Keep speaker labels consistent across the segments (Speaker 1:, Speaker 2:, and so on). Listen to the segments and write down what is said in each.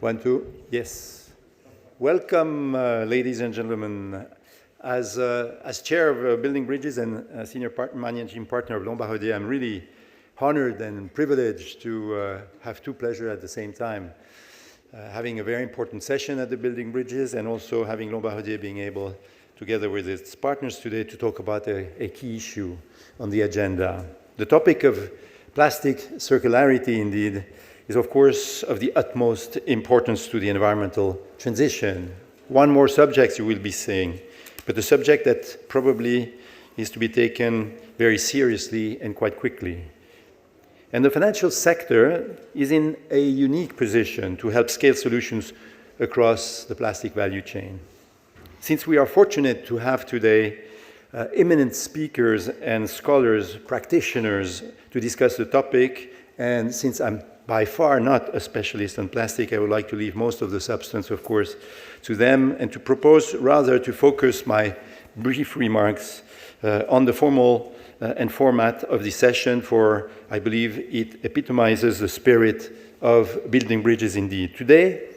Speaker 1: 1, 2, yes. Welcome, ladies and gentlemen. As chair of Building Bridges and senior managing partner of Lombardier, I'm really honored and privileged to have two pleasures at the same time. Having a very important session at the Building Bridges and also having Lombardier being able, together with its partners today, to talk about a key issue on the agenda. The topic of plastic circularity, indeed, is of course of the utmost importance to the environmental transition. One more subject you will be seeing, but a subject that probably is to be taken very seriously and quite quickly. And the financial sector is in a unique position to help scale solutions across the plastic value chain. Since we are fortunate to have today eminent speakers and scholars, practitioners to discuss the topic, and since I'm by far not a specialist on plastic, I would like to leave most of the substance, of course, to them and to propose rather to focus my brief remarks on the formal and format of this session, for I believe it epitomizes the spirit of Building Bridges indeed. Today,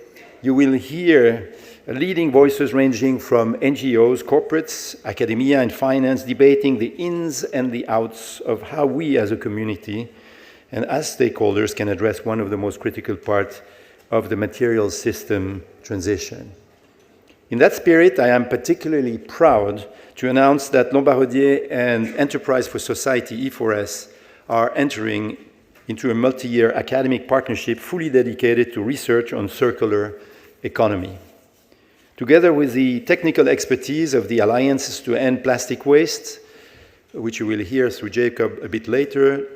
Speaker 1: you will hear leading voices ranging from NGOs, corporates, academia, and finance debating the ins and the outs of how we as a community and as stakeholders can address one of the most critical parts of the material system transition. In that spirit, I am particularly proud to announce that Lombardier and Enterprise for Society, E4S, are entering into a multi-year academic partnership fully dedicated to research on circular economy. Together with the technical expertise of the Alliances to End Plastic Waste, which you will hear through Jacob a bit later,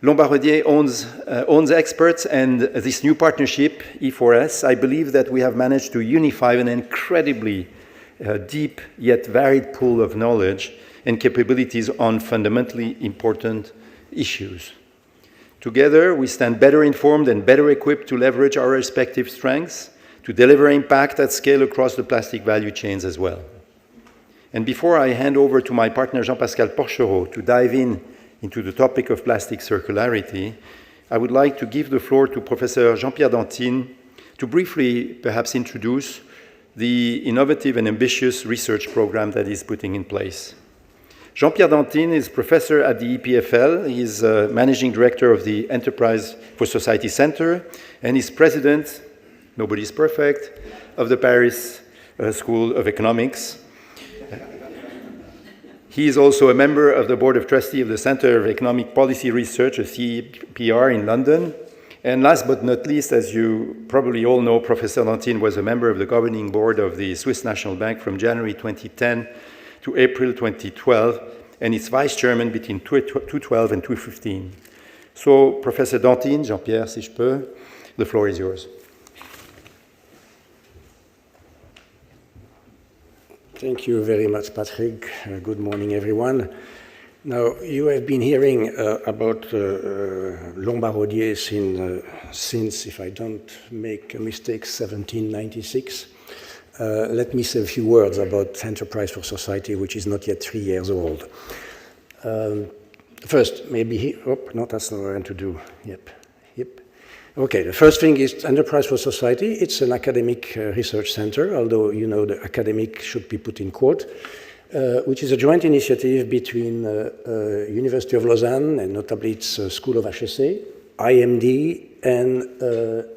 Speaker 1: Lombardier owns experts, and this new partnership, E4S, I believe that we have managed to unify an incredibly deep yet varied pool of knowledge and capabilities on fundamentally important issues. Together, we stand better informed and better equipped to leverage our respective strengths to deliver impact at scale across the plastic value chains as well. And before I hand over to my partner Jean-Pascal Porchereau to dive into the topic of plastic circularity, I would like to give the floor to Professor Jean-Pierre Dantine to briefly perhaps introduce the innovative and ambitious research program that he's putting in place. Jean-Pierre Dantine is professor at the EPFL. He's managing director of the Enterprise for Society Center, and he's president, nobody's perfect, of the Paris School of Economics. He is also a member of the Board of Trustees of the Center of Economic Policy Research, a CEPR in London. And last but not least, as you probably all know, Professor Dantine was a member of the governing board of the Swiss National Bank from January 2010 to April 2012, and its vice chairman between 2012 and 2015. So, Professor Dantine, Jean-Pierre, si je peux, the floor is yours.
Speaker 2: Thank you very much, Patrick. Good morning, everyone. Now, you have been hearing about Lombardier since, if I don't make a mistake, 1796. Let me say a few words about Enterprise for Society, which is not yet 3 years old. First, maybe no, that's not what I want to do. Yep. Okay, the first thing is Enterprise for Society. It's an academic research center, although you know the academic should be put in quote, which is a joint initiative between University of Lausanne and notably its School of HEC, IMD, and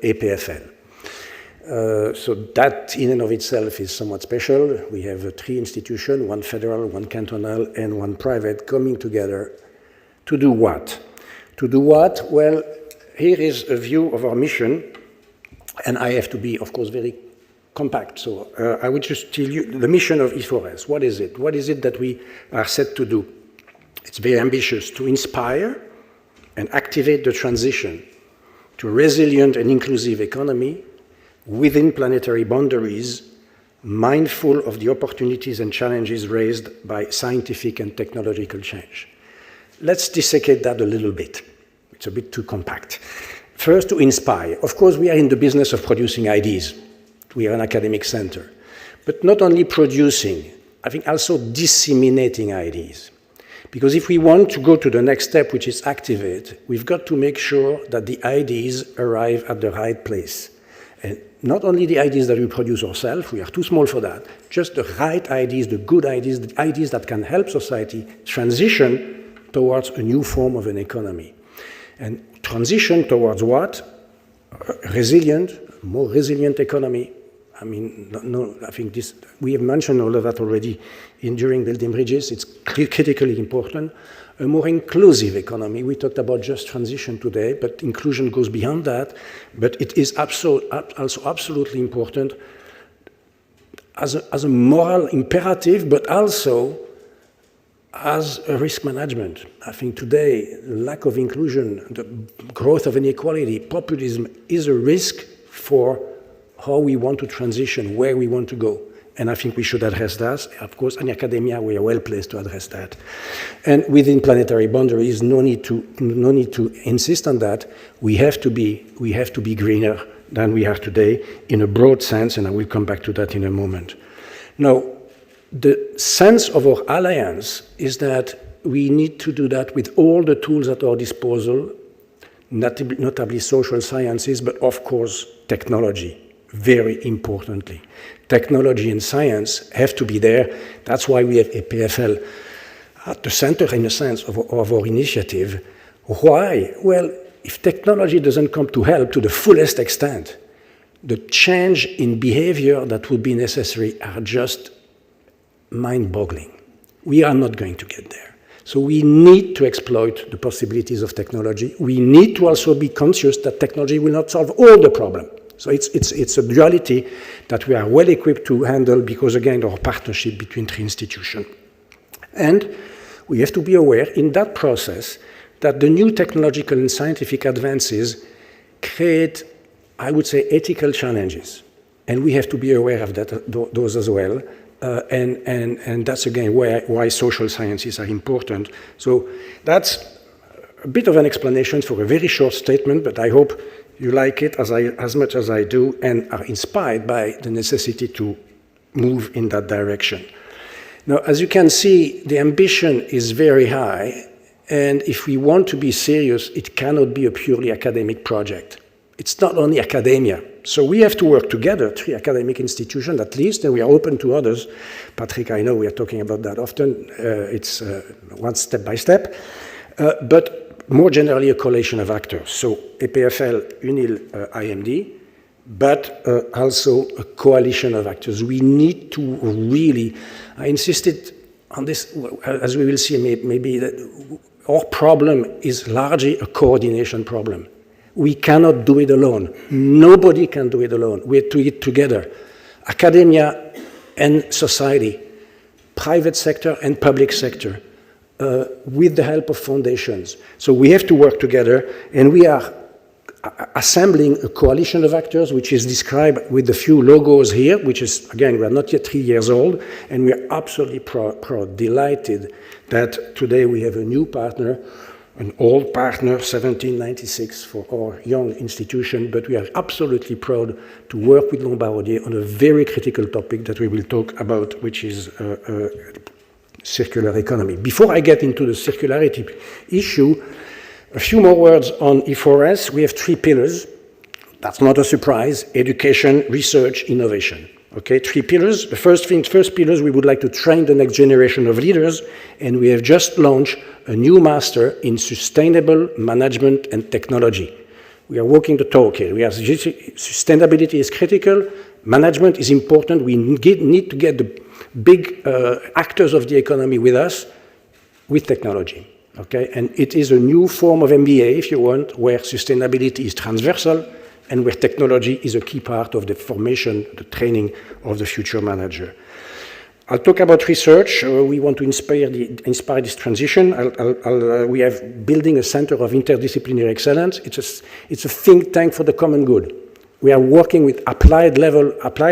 Speaker 2: EPFL. So that in and of itself is somewhat special. We have 3 institutions, one federal, one cantonal, and one private, coming together to do what? To do what? Well, here is a view of our mission, and I have to be, of course, very compact. So I would just tell you the mission of E4S. What is it? What is it that we are set to do? It's very ambitious: to inspire and activate the transition to a resilient and inclusive economy within planetary boundaries, mindful of the opportunities and challenges raised by scientific and technological change. Let's dissecate that a little bit. It's a bit too compact. First, to inspire. Of course, we are in the business of producing ideas. We are an academic center. But not only producing, I think also disseminating ideas. Because if we want to go to the next step, which is activate, we've got to make sure that the ideas arrive at the right place. And not only the ideas that we produce ourselves, we are too small for that, just the right ideas, the good ideas, the ideas that can help society transition towards a new form of an economy. And transition towards what? More resilient economy. I mean, I think we have mentioned all of that already during building bridges. It's critically important. A more inclusive economy. We talked about just transition today, but inclusion goes beyond that. But it is also absolutely important as a moral imperative, but also as a risk management. I think today, the lack of inclusion, the growth of inequality, populism is a risk for how we want to transition, where we want to go. And I think we should address that. Of course, in academia, we are well placed to address that. And within planetary boundaries, no need to insist on that. We have to be greener than we are today in a broad sense, and I will come back to that in a moment. Now, the sense of our alliance is that we need to do that with all the tools at our disposal, notably social sciences, but of course, technology, very importantly. Technology and science have to be there. That's why we have EPFL at the center, in a sense, of our initiative. Why? Well, if technology doesn't come to help to the fullest extent, the change in behavior that would be necessary are just mind-boggling. We are not going to get there. So we need to exploit the possibilities of technology. We need to also be conscious that technology will not solve all the problem. So it's a duality that we are well equipped to handle because, again, our partnership between three institutions. And we have to be aware in that process that the new technological and scientific advances create, I would say, ethical challenges. And we have to be aware of those as well. And that's, again, why social sciences are important. So that's a bit of an explanation for a very short statement, but I hope you like it as much as I do and are inspired by the necessity to move in that direction. Now, as you can see, the ambition is very high, and if we want to be serious, it cannot be a purely academic project. It's not only academia. So we have to work together, three academic institutions at least, and we are open to others. Patrick, I know we are talking about that often. It's one step by step. But more generally, a coalition of actors. So EPFL, UNIL, IMD, but also a coalition of actors. We need to really, I insisted on this, as we will see, maybe that our problem is largely a coordination problem. We cannot do it alone. Nobody can do it alone. We have to do it together. Academia and society, private sector and public sector, with the help of foundations. So we have to work together, and we are assembling a coalition of actors, which is described with a few logos here, which is, again, we are not yet 3 years old, and we are absolutely proud, delighted that today we have a new partner, an old partner, 1796 for our young institution, but we are absolutely proud to work with Lombardier on a very critical topic that we will talk about, which is circular economy. Before I get into the circularity issue, a few more words on E4S. We have 3 pillars. That's not a surprise: education, research, innovation. Okay, 3 pillars. The first pillar is we would like to train the next generation of leaders, and we have just launched a new master in sustainable management and technology. We are walking the talk here. Sustainability is critical. Management is important. We need to get the big actors of the economy with us, with technology. Okay, and it is a new form of MBA, if you want, where sustainability is transversal and where technology is a key part of the formation, the training of the future manager. I'll talk about research. We want to inspire this transition. We are building a center of interdisciplinary excellence. It's a think tank for the common good. We are working with applied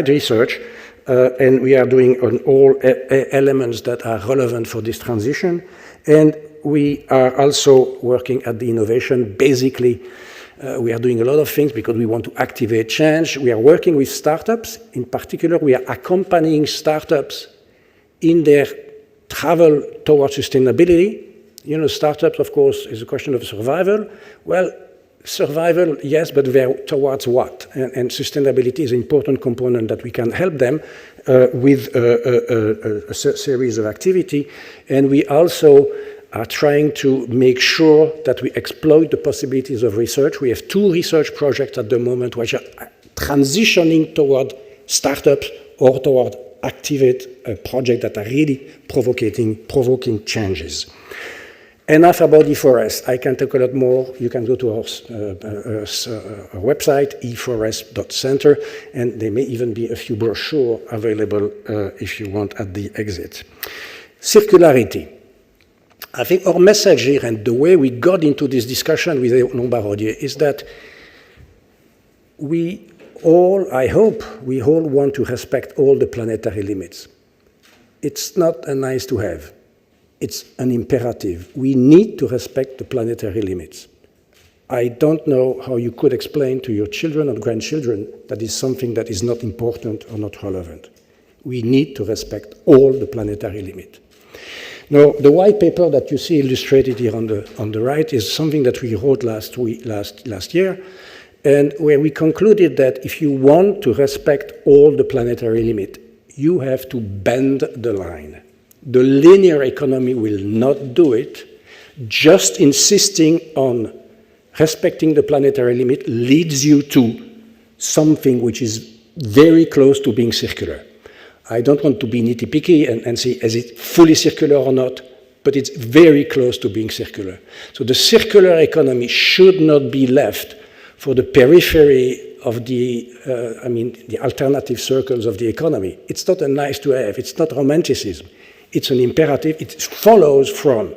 Speaker 2: research, and we are doing on all elements that are relevant for this transition. And we are also working at the innovation. Basically, we are doing a lot of things because we want to activate change. We are working with startups. In particular, we are accompanying startups in their travel towards sustainability. You know, startups, of course, is a question of survival. Well, survival, yes, but towards what? And sustainability is an important component that we can help them with a series of activity. And we also are trying to make sure that we exploit the possibilities of research. We have 2 research projects at the moment which are transitioning toward startups or toward activate projects that are really provoking changes. Enough about E4S. I can talk a lot more. You can go to our website, e4s.center, and there may even be a few brochures available if you want at the exit. Circularity. I think our message here and the way we got into this discussion with Lombard-Odier is that I hope we all want to respect all the planetary limits. It's not a nice to have. It's an imperative. We need to respect the planetary limits. I don't know how you could explain to your children or grandchildren that is something that is not important or not relevant. We need to respect all the planetary limits. Now, the white paper that you see illustrated here on the right is something that we wrote last year, and where we concluded that if you want to respect all the planetary limits, you have to bend the line. The linear economy will not do it. Just insisting on respecting the planetary limit leads you to something which is very close to being circular. I don't want to be nitpicky and say, is it fully circular or not? But it's very close to being circular. So the circular economy should not be left for the periphery of the alternative circles of the economy. It's not a nice to have. It's not romanticism. It's an imperative. It follows from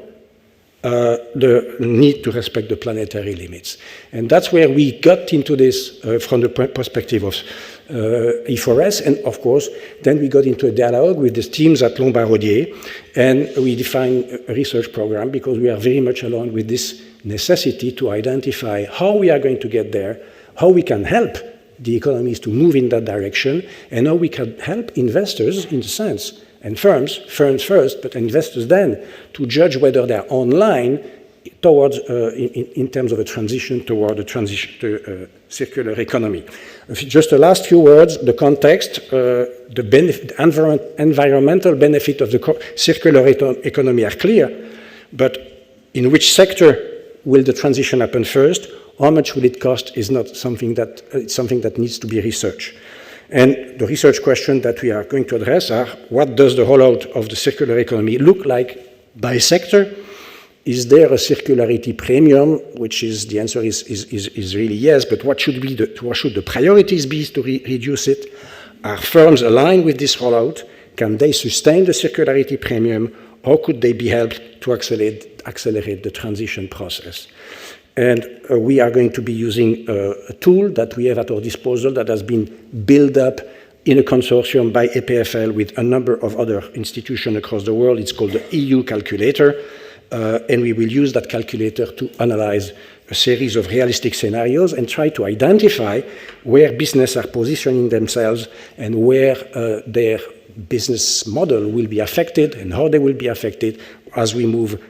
Speaker 2: the need to respect the planetary limits. And that's where we got into this from the perspective of E4S. And of course, then we got into a dialogue with the teams at Lombard-Odier, and we defined a research program because we are very much aligned with this necessity to identify how we are going to get there, how we can help the economies to move in that direction, and how we can help investors in the sense, and firms first, but investors then, to judge whether they're online towards, in terms of a transition toward a transition to circular economy. Just the last few words, the context, the environmental benefit of the circular economy are clear, but in which sector will the transition happen first? How much will it cost is not something that, it's something that needs to be researched. And the research question that we are going to address are, what does the rollout of the circular economy look like by sector? Is there a circularity premium? Which is, the answer is really yes, but what should the priorities be to reduce it? Are firms aligned with this rollout? Can they sustain the circularity premium? Or could they be helped to accelerate the transition process? And we are going to be using a tool that we have at our disposal that has been built up in a consortium by EPFL with a number of other institutions across the world. It's called the EU Calculator, and we will use that calculator to analyze a series of realistic scenarios and try to identify where businesses are positioning themselves and where their business model will be affected and how they will be affected as we move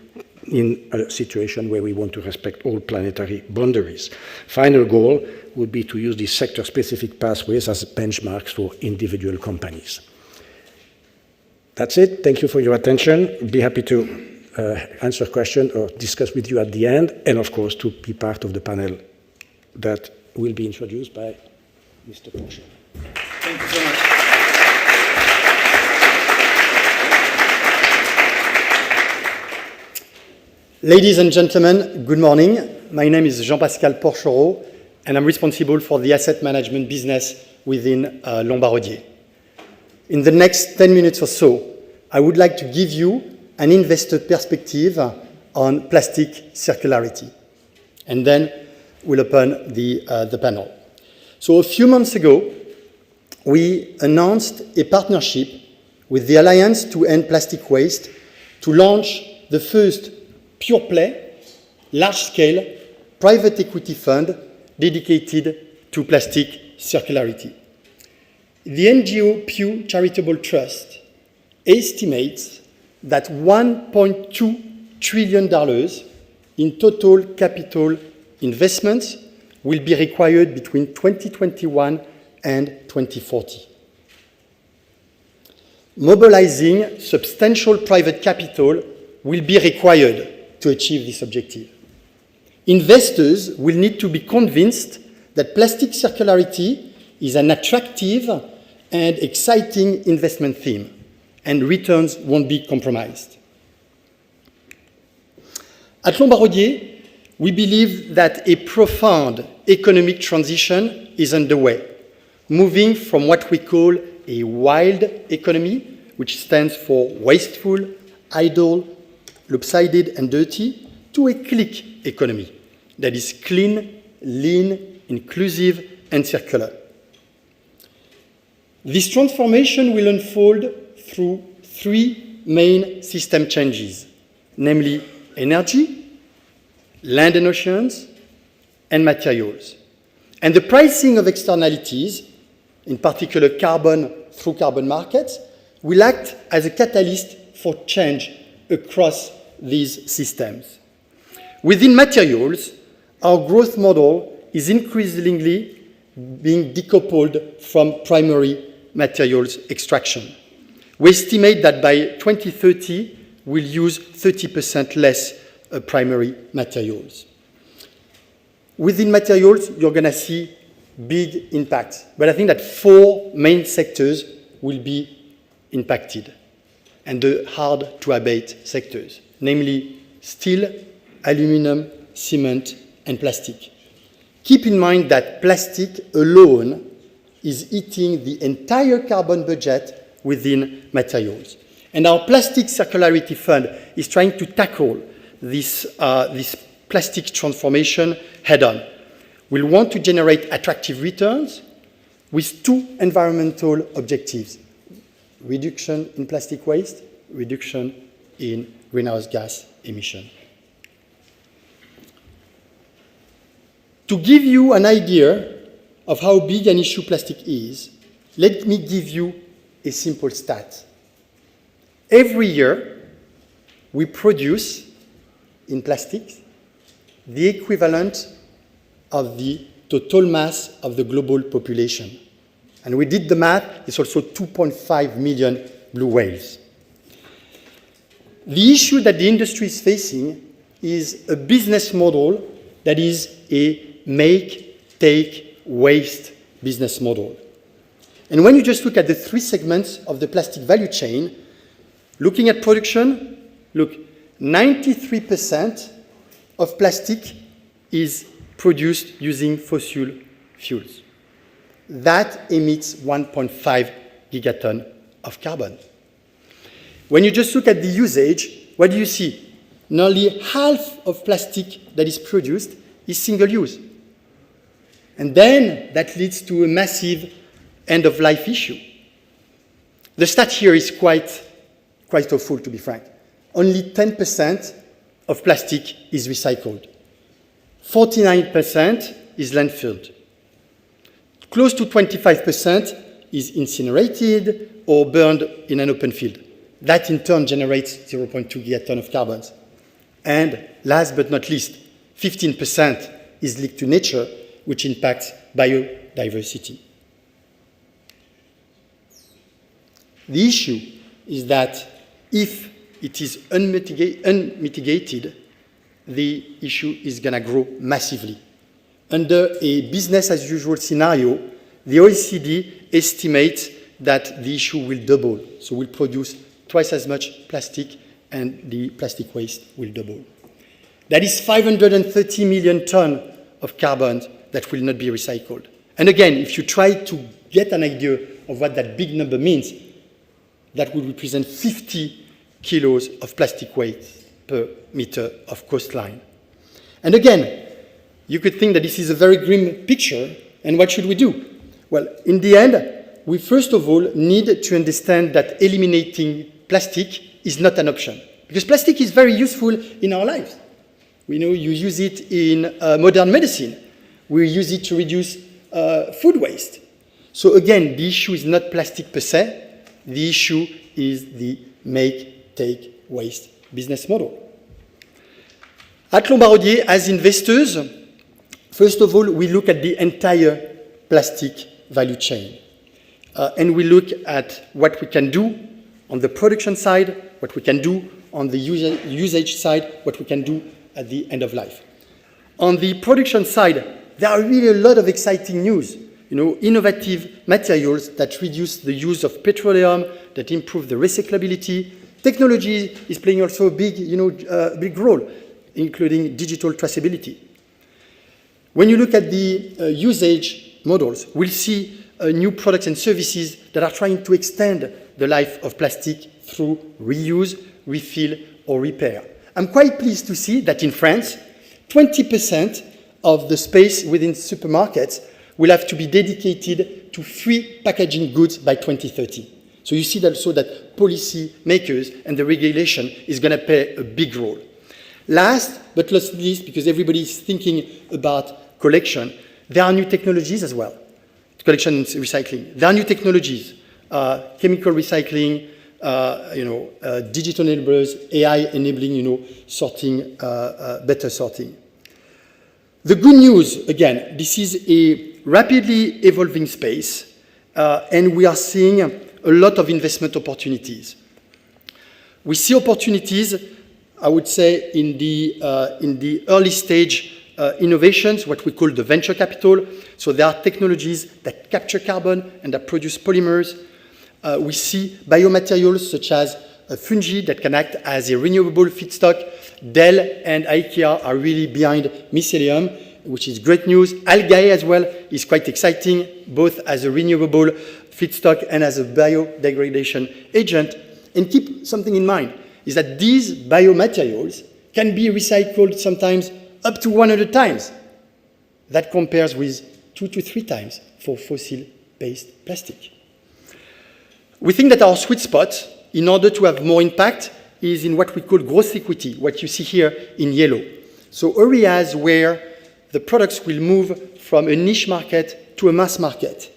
Speaker 2: in a situation where we want to respect all planetary boundaries. Final goal would be to use these sector-specific pathways as benchmarks for individual companies. That's it. Thank you for your attention. Be happy to answer questions or discuss with you at the end, and of course to be part of the panel that will be introduced by Mr. Porcher.
Speaker 3: Thank you so much. Ladies and gentlemen, good morning. My name is Jean-Pascal Porchereau, and I'm responsible for the asset management business within Lombard-Odier. In the next 10 minutes or so, I would like to give you an investor perspective on plastic circularity. And then we'll open the panel. So a few months ago, we announced a partnership with the Alliance to End Plastic Waste to launch the first pure-play, large-scale private equity fund dedicated to plastic circularity. The NGO Pew Charitable Trust estimates that $1.2 trillion in total capital investments will be required between 2021 and 2040. Mobilizing substantial private capital will be required to achieve this objective. Investors will need to be convinced that plastic circularity is an attractive and exciting investment theme, and returns won't be compromised. At Lombardier, we believe that a profound economic transition is underway, moving from what we call a wild economy, which stands for wasteful, idle, lopsided, and dirty, to a click economy that is clean, lean, inclusive, and circular. This transformation will unfold through three main system changes, namely energy, land and oceans, and materials. And the pricing of externalities, in particular carbon through carbon markets, will act as a catalyst for change across these systems. Within materials, our growth model is increasingly being decoupled from primary materials extraction. We estimate that by 2030, we'll use 30% less primary materials. Within materials, you're going to see big impacts, but I think that four main sectors will be impacted, and the hard-to-abate sectors, namely steel, aluminum, cement, and plastic. Keep in mind that plastic alone is eating the entire carbon budget within materials. And our Plastic Circularity Fund is trying to tackle this plastic transformation head-on. We'll want to generate attractive returns with two environmental objectives: reduction in plastic waste, reduction in greenhouse gas emission. To give you an idea of how big an issue plastic is, let me give you a simple stat. Every year, we produce in plastics the equivalent of the total mass of the global population. And we did the math, it's also 2.5 million blue whales. The issue that the industry is facing is a business model that is a make, take, waste business model. And when you just look at the three segments of the plastic value chain, looking at production, look, 93% of plastic is produced using fossil fuels. That emits 1.5 gigaton of carbon. When you just look at the usage, what do you see? Nearly half of plastic that is produced is single use. And then that leads to a massive end-of-life issue. The stat here is quite awful, to be frank. Only 10% of plastic is recycled. 49% is landfilled. Close to 25% is incinerated or burned in an open field. That in turn generates 0.2 gigaton of carbon. And last but not least, 15% is leaked to nature, which impacts biodiversity. The issue is that if it is unmitigated, the issue is going to grow massively. Under a business-as-usual scenario, the OECD estimates that the issue will double. So we'll produce twice as much plastic, and the plastic waste will double. That is 530 million tons of carbon that will not be recycled. And again, if you try to get an idea of what that big number means, that would represent 50 kilos of plastic waste per meter of coastline. And again, you could think that this is a very grim picture, and what should we do? Well, in the end, we first of all need to understand that eliminating plastic is not an option, because plastic is very useful in our lives. We know you use it in modern medicine. We use it to reduce food waste. So again, the issue is not plastic per se. The issue is the make, take, waste business model. At Lombardier, as investors, First of all, we look at the entire plastic value chain. And we look at what we can do on the production side, what we can do on the usage side, what we can do at the end of life. On the production side, there are really a lot of exciting news. Innovative materials that reduce the use of petroleum, that improve the recyclability. Technology is playing also a big role, including digital traceability. When you look at the usage models, we'll see new products and services that are trying to extend the life of plastic through reuse, refill, or repair. I'm quite pleased to see that in France, 20% of the space within supermarkets will have to be dedicated to free packaging goods by 2030. So you see that also that policy makers and the regulation is going to play a big role. Last but not least, because everybody is thinking about collection, there are new technologies as well. Collection and recycling. There are new technologies, chemical recycling, digital enablers, AI enabling, sorting, better sorting. The good news, again, this is a rapidly evolving space, and we are seeing a lot of investment opportunities. We see opportunities, I would say, in the early stage innovations, what we call the venture capital. So there are technologies that capture carbon and that produce polymers. We see biomaterials such as fungi that can act as a renewable feedstock. Dell and IKEA are really behind mycelium, which is great news. Algae as well is quite exciting, both as a renewable feedstock and as a biodegradation agent. And keep something in mind, is that these biomaterials can be recycled sometimes up to 100 times. That compares with 2 to 3 times for fossil-based plastic. We think that our sweet spot, in order to have more impact, is in what we call gross equity, what you see here in yellow. So areas where the products will move from a niche market to a mass market.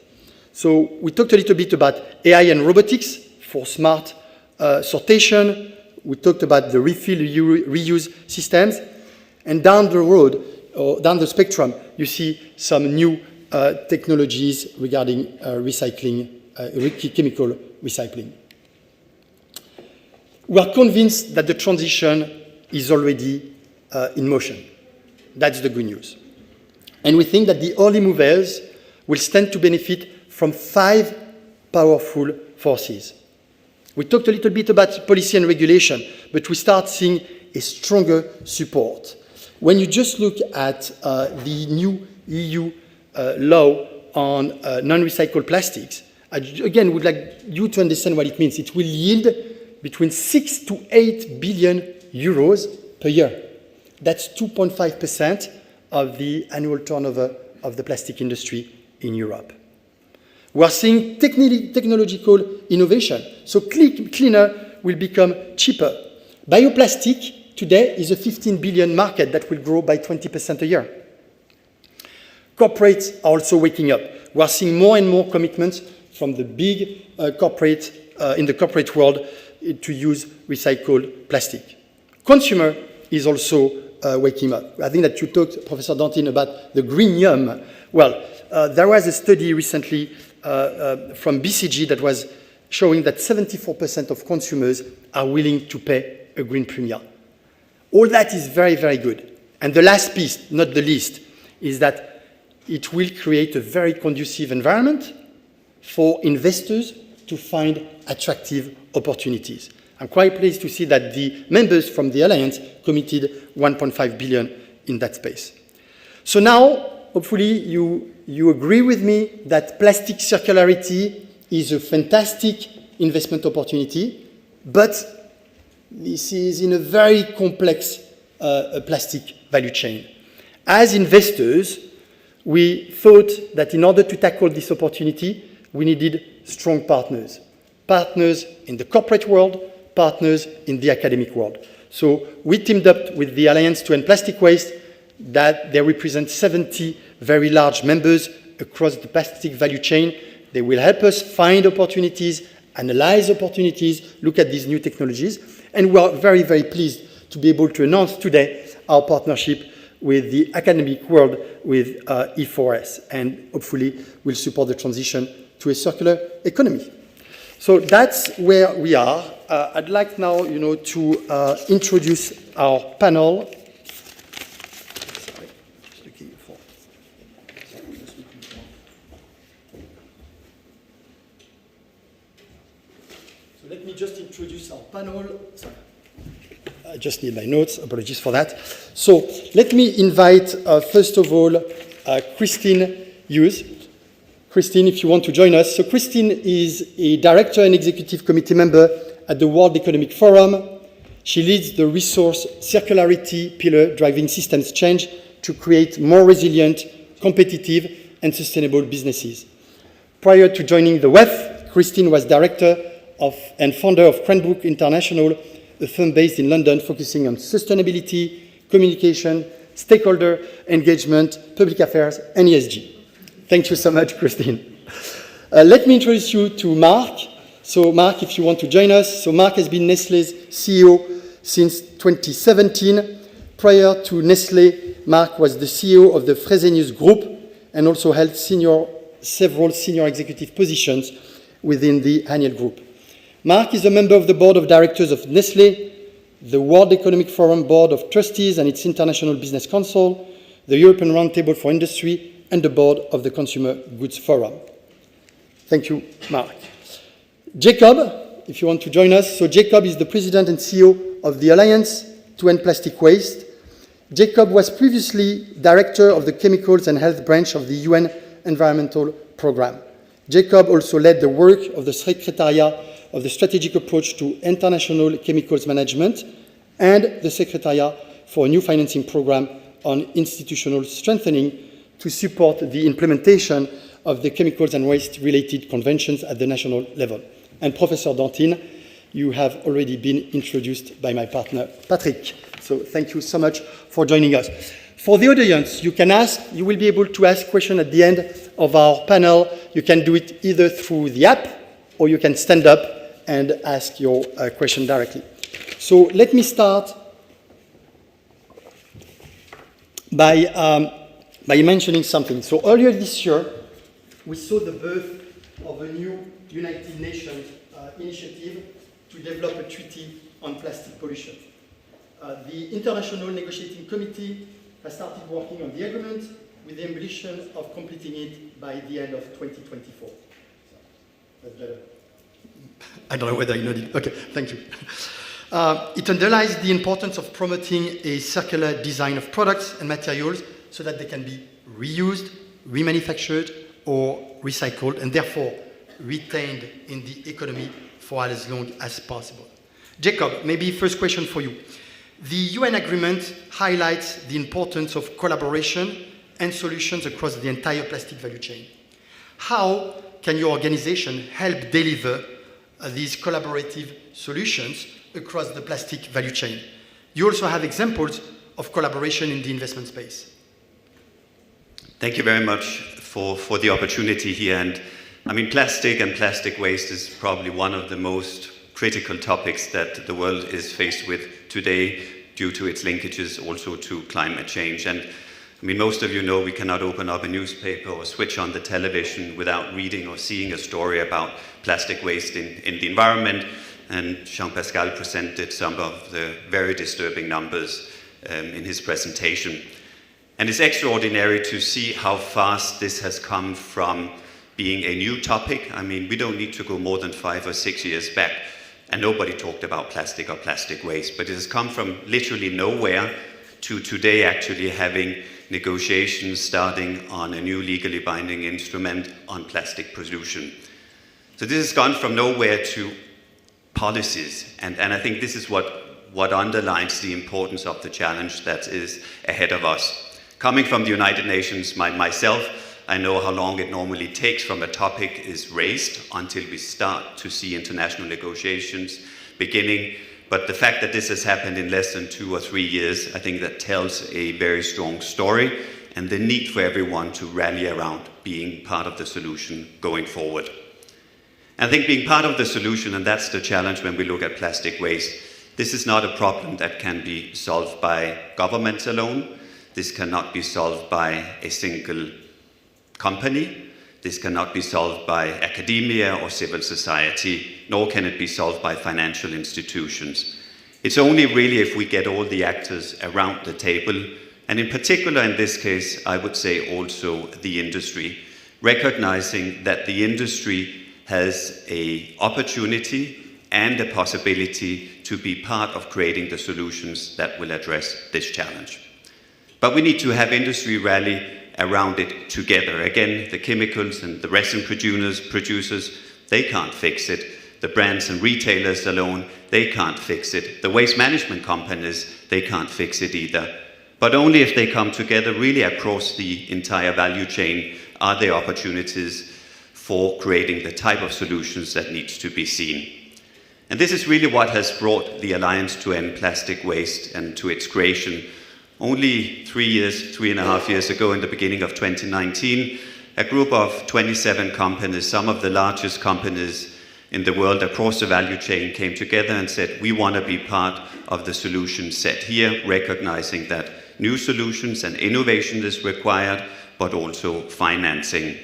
Speaker 3: So we talked a little bit about AI and robotics for smart sortation. We talked about the refill reuse systems. And down the road, or down the spectrum, you see some new technologies regarding recycling, chemical recycling. We are convinced that the transition is already in motion. That's the good news. And we think that the early movers will stand to benefit from 5 powerful forces. We talked a little bit about policy and regulation, but we start seeing a stronger support. When you just look at the new EU law on non-recycled plastics, I again would like you to understand what it means. It will yield between 6 to 8 billion euros per year. That's 2.5% of the annual turnover of the plastic industry in Europe. We are seeing technological innovation. So cleaner will become cheaper. Bioplastic today is a 15 billion market that will grow by 20% a year. Corporates are also waking up. We are seeing more and more commitments from the big corporate in the corporate world to use recycled plastic. Consumer is also waking up. I think that you talked, Professor Dantin, about the green yum. Well, there was a study recently from BCG that was showing that 74% of consumers are willing to pay a green premium. All that is very, very good. And the last piece, not the least, is that it will create a very conducive environment for investors to find attractive opportunities. I'm quite pleased to see that the members from the Alliance committed 1.5 billion in that space. So now, hopefully, you agree with me that plastic circularity is a fantastic investment opportunity, but this is in a very complex plastic value chain. As investors, we thought that in order to tackle this opportunity, we needed strong partners. Partners in the corporate world, partners in the academic world. So we teamed up with the Alliance to End Plastic Waste, that they represent 70 very large members across the plastic value chain. They will help us find opportunities, analyze opportunities, look at these new technologies. And we are very, very pleased to be able to announce today our partnership with the academic world with E4S, and hopefully will support the transition to a circular economy. So that's where we are. I'd like now, to introduce our panel. Sorry, just looking for. So let me just introduce our panel. Sorry. I just need my notes, apologies for that. So let me invite, first of all, Christine Hughes. Christine, if you want to join us. So Christine is a director and executive committee member at the World Economic Forum. She leads the resource circularity pillar driving systems change to create more resilient, competitive, and sustainable businesses. Prior to joining the WEF, Christine was director of and founder of Cranbrook International, a firm based in London focusing on sustainability, communication, stakeholder engagement, public affairs, and ESG. Thank you so much, Christine. Let me introduce you to Mark. So Mark, if you want to join us. So Mark has been Nestlé's CEO since 2017. Prior to Nestlé, Mark was the CEO of the Fresenius Group and also held several senior executive positions within the Haniel Group. Mark is a member of the board of directors of Nestlé, the World Economic Forum Board of Trustees and its International Business Council, the European Roundtable for Industry, and the board of the Consumer Goods Forum. Thank you, Mark. Jacob, if you want to join us. So Jacob is the president and CEO of the Alliance to End Plastic Waste. Jacob was previously director of the Chemicals and Health branch of the UN Environmental Programme. Jacob also led the work of the Secretariat of the Strategic Approach to International Chemicals Management and the Secretariat for a new financing program on institutional strengthening to support the implementation of the chemicals and waste-related conventions at the national level. And Professor Dantin, you have already been introduced by my partner, Patrick. So thank you so much for joining us. For the audience, you will be able to ask questions at the end of our panel. You can do it either through the app or you can stand up and ask your question directly. So let me start by mentioning something. So earlier this year, we saw the birth of a new United Nations initiative to develop a treaty on plastic pollution. The International Negotiating Committee has started working on the agreement with the ambition of completing it by the end of 2024. That's better. I don't know whether you know it. Okay, thank you. It underlies the importance of promoting a circular design of products and materials so that they can be reused, remanufactured, or recycled, and therefore retained in the economy for as long as possible. Jacob, maybe first question for you. The UN agreement highlights the importance of collaboration and solutions across the entire plastic value chain. How can your organization help deliver these collaborative solutions across the plastic value chain? You also have examples of collaboration in the investment space.
Speaker 4: Thank you very much for the opportunity here. And I mean, plastic and plastic waste is probably one of the most critical topics that the world is faced with today due to its linkages also to climate change. And I mean, most of you know we cannot open up a newspaper or switch on the television without reading or seeing a story about plastic waste in the environment. And Jean-Pascal presented some of the very disturbing numbers in his presentation. And it's extraordinary to see how fast this has come from being a new topic. I mean, we don't need to go more than 5 or 6 years back, and nobody talked about plastic or plastic waste. But it has come from literally nowhere to today actually having negotiations starting on a new legally binding instrument on plastic pollution. So this has gone from nowhere to policies. And I think this is what underlines the importance of the challenge that is ahead of us. Coming from the United Nations myself, I know how long it normally takes from a topic is raised until we start to see international negotiations beginning. But the fact that this has happened in less than 2 or 3 years, I think that tells a very strong story and the need for everyone to rally around being part of the solution going forward. I think being part of the solution, and that's the challenge when we look at plastic waste, this is not a problem that can be solved by governments alone. This cannot be solved by a single company. This cannot be solved by academia or civil society, nor can it be solved by financial institutions. It's only really if we get all the actors around the table, and in particular in this case, I would say also the industry, recognizing that the industry has an opportunity and a possibility to be part of creating the solutions that will address this challenge. But we need to have industry rally around it together. Again, the chemicals and the resin producers, they can't fix it. The brands and retailers alone, they can't fix it. The waste management companies, they can't fix it either. But only if they come together really across the entire value chain are there opportunities for creating the type of solutions that needs to be seen. And this is really what has brought the Alliance to End Plastic Waste and to its creation. Only 3.5 years ago, in the beginning of 2019, a group of 27 companies, some of the largest companies in the world across the value chain, came together and said, we want to be part of the solution set here, recognizing that new solutions and innovation is required, but also financing.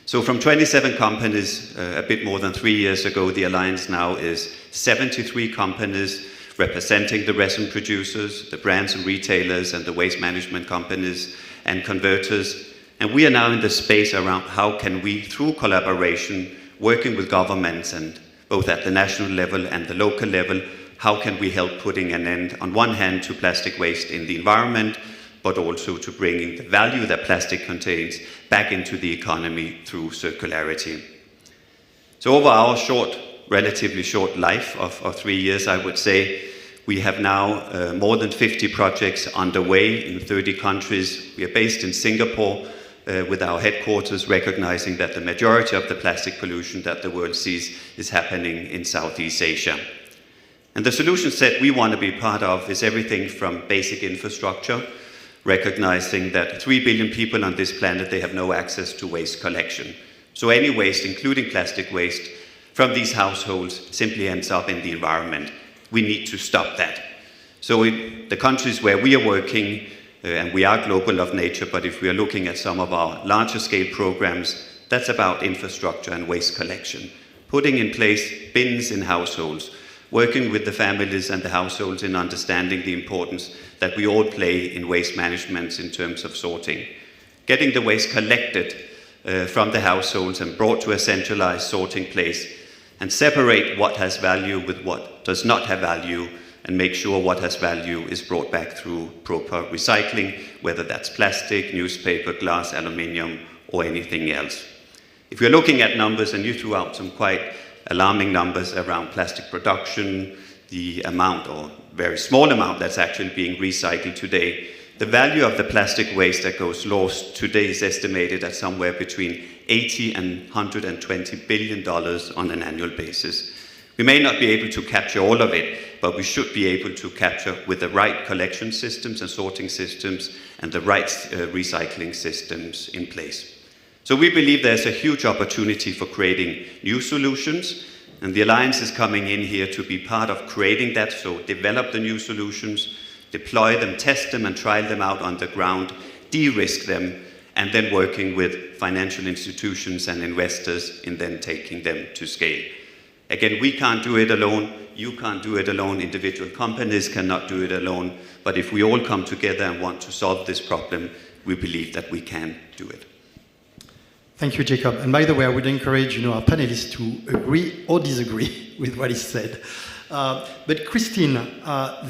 Speaker 4: So from 27 companies, a bit more than 3 years ago, the Alliance now is 73 companies representing the resin producers, the brands and retailers, and the waste management companies and converters. And we are now in the space around how can we, through collaboration, working with governments and both at the national level and the local level, how can we help putting an end, on one hand, to plastic waste in the environment, but also to bringing the value that plastic contains back into the economy through circularity. So over our relatively short life of 3 years, I would say, we have now more than 50 projects underway in 30 countries. We are based in Singapore with our headquarters, recognizing that the majority of the plastic pollution that the world sees is happening in Southeast Asia. And the solution set we want to be part of is everything from basic infrastructure, recognizing that 3 billion people on this planet, they have no access to waste collection. So any waste, including plastic waste, from these households simply ends up in the environment. We need to stop that. So in the countries where we are working, and we are global of nature, but if we are looking at some of our larger scale programs, that's about infrastructure and waste collection. Putting in place bins in households, working with the families and the households in understanding the importance that we all play in waste management in terms of sorting. Getting the waste collected from the households and brought to a centralized sorting place, and separate what has value with what does not have value, and make sure what has value is brought back through proper recycling, whether that's plastic, newspaper, glass, aluminium, or anything else. If you're looking at numbers, and you threw out some quite alarming numbers around plastic production, the amount or very small amount that's actually being recycled today, the value of the plastic waste that goes lost today is estimated at somewhere between $80 and $120 billion on an annual basis. We may not be able to capture all of it, but we should be able to capture with the right collection systems and sorting systems and the right recycling systems in place. So we believe there's a huge opportunity for creating new solutions, and the Alliance is coming in here to be part of creating that, so develop the new solutions, deploy them, test them, and trial them out on the ground, de-risk them, and then working with financial institutions and investors in then taking them to scale. Again, we can't do it alone, you can't do it alone, individual companies cannot do it alone, but if we all come together and want to solve this problem, we believe that we can do it.
Speaker 3: Thank you, Jacob. And by the way, I would encourage our panelists to agree or disagree with what is said. But Christine,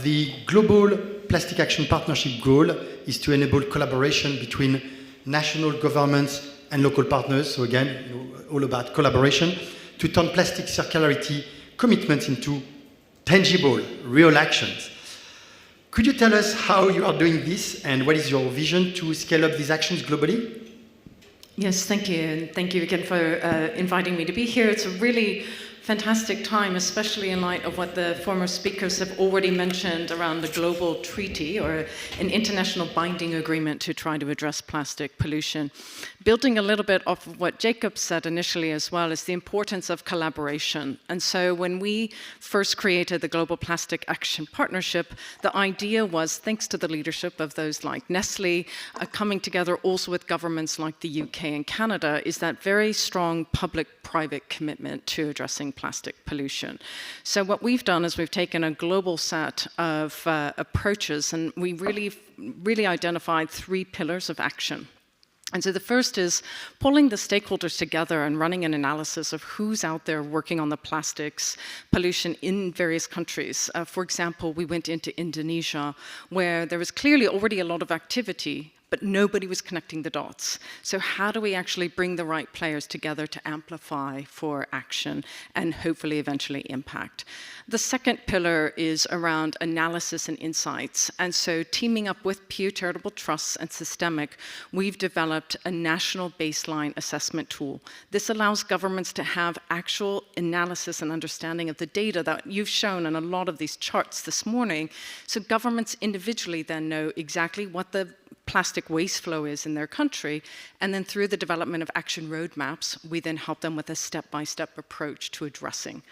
Speaker 3: the Global Plastic Action Partnership goal is to enable collaboration between national governments and local partners. So again, all about collaboration to turn plastic circularity commitments into tangible, real actions. Could you tell us how you are doing this and what is your vision to scale up these actions globally?
Speaker 5: Yes, thank you. And thank you again for inviting me to be here. It's a really fantastic time, especially in light of what the former speakers have already mentioned around the global treaty or an international binding agreement to try to address plastic pollution. Building a little bit off of what Jacob said initially as well is the importance of collaboration. And so when we first created the Global Plastic Action Partnership, the idea was, thanks to the leadership of those like Nestle, coming together also with governments like the UK and Canada, is that very strong public-private commitment to addressing plastic pollution. So what we've done is we've taken a global set of approaches, and we really identified 3 pillars of action. And so the first is pulling the stakeholders together and running an analysis of who's out there working on the plastics pollution in various countries. For example, we went into Indonesia, where there was clearly already a lot of activity, but nobody was connecting the dots. So how do we actually bring the right players together to amplify for action and hopefully eventually impact? The second pillar is around analysis and insights. And so teaming up with Pew Charitable Trusts and Systemic, we've developed a national baseline assessment tool. This allows governments to have actual analysis and understanding of the data that you've shown in a lot of these charts this morning. So governments individually then know exactly what the plastic waste flow is in their country, and then through the development of action roadmaps, we then help them with a step-by-step approach to addressing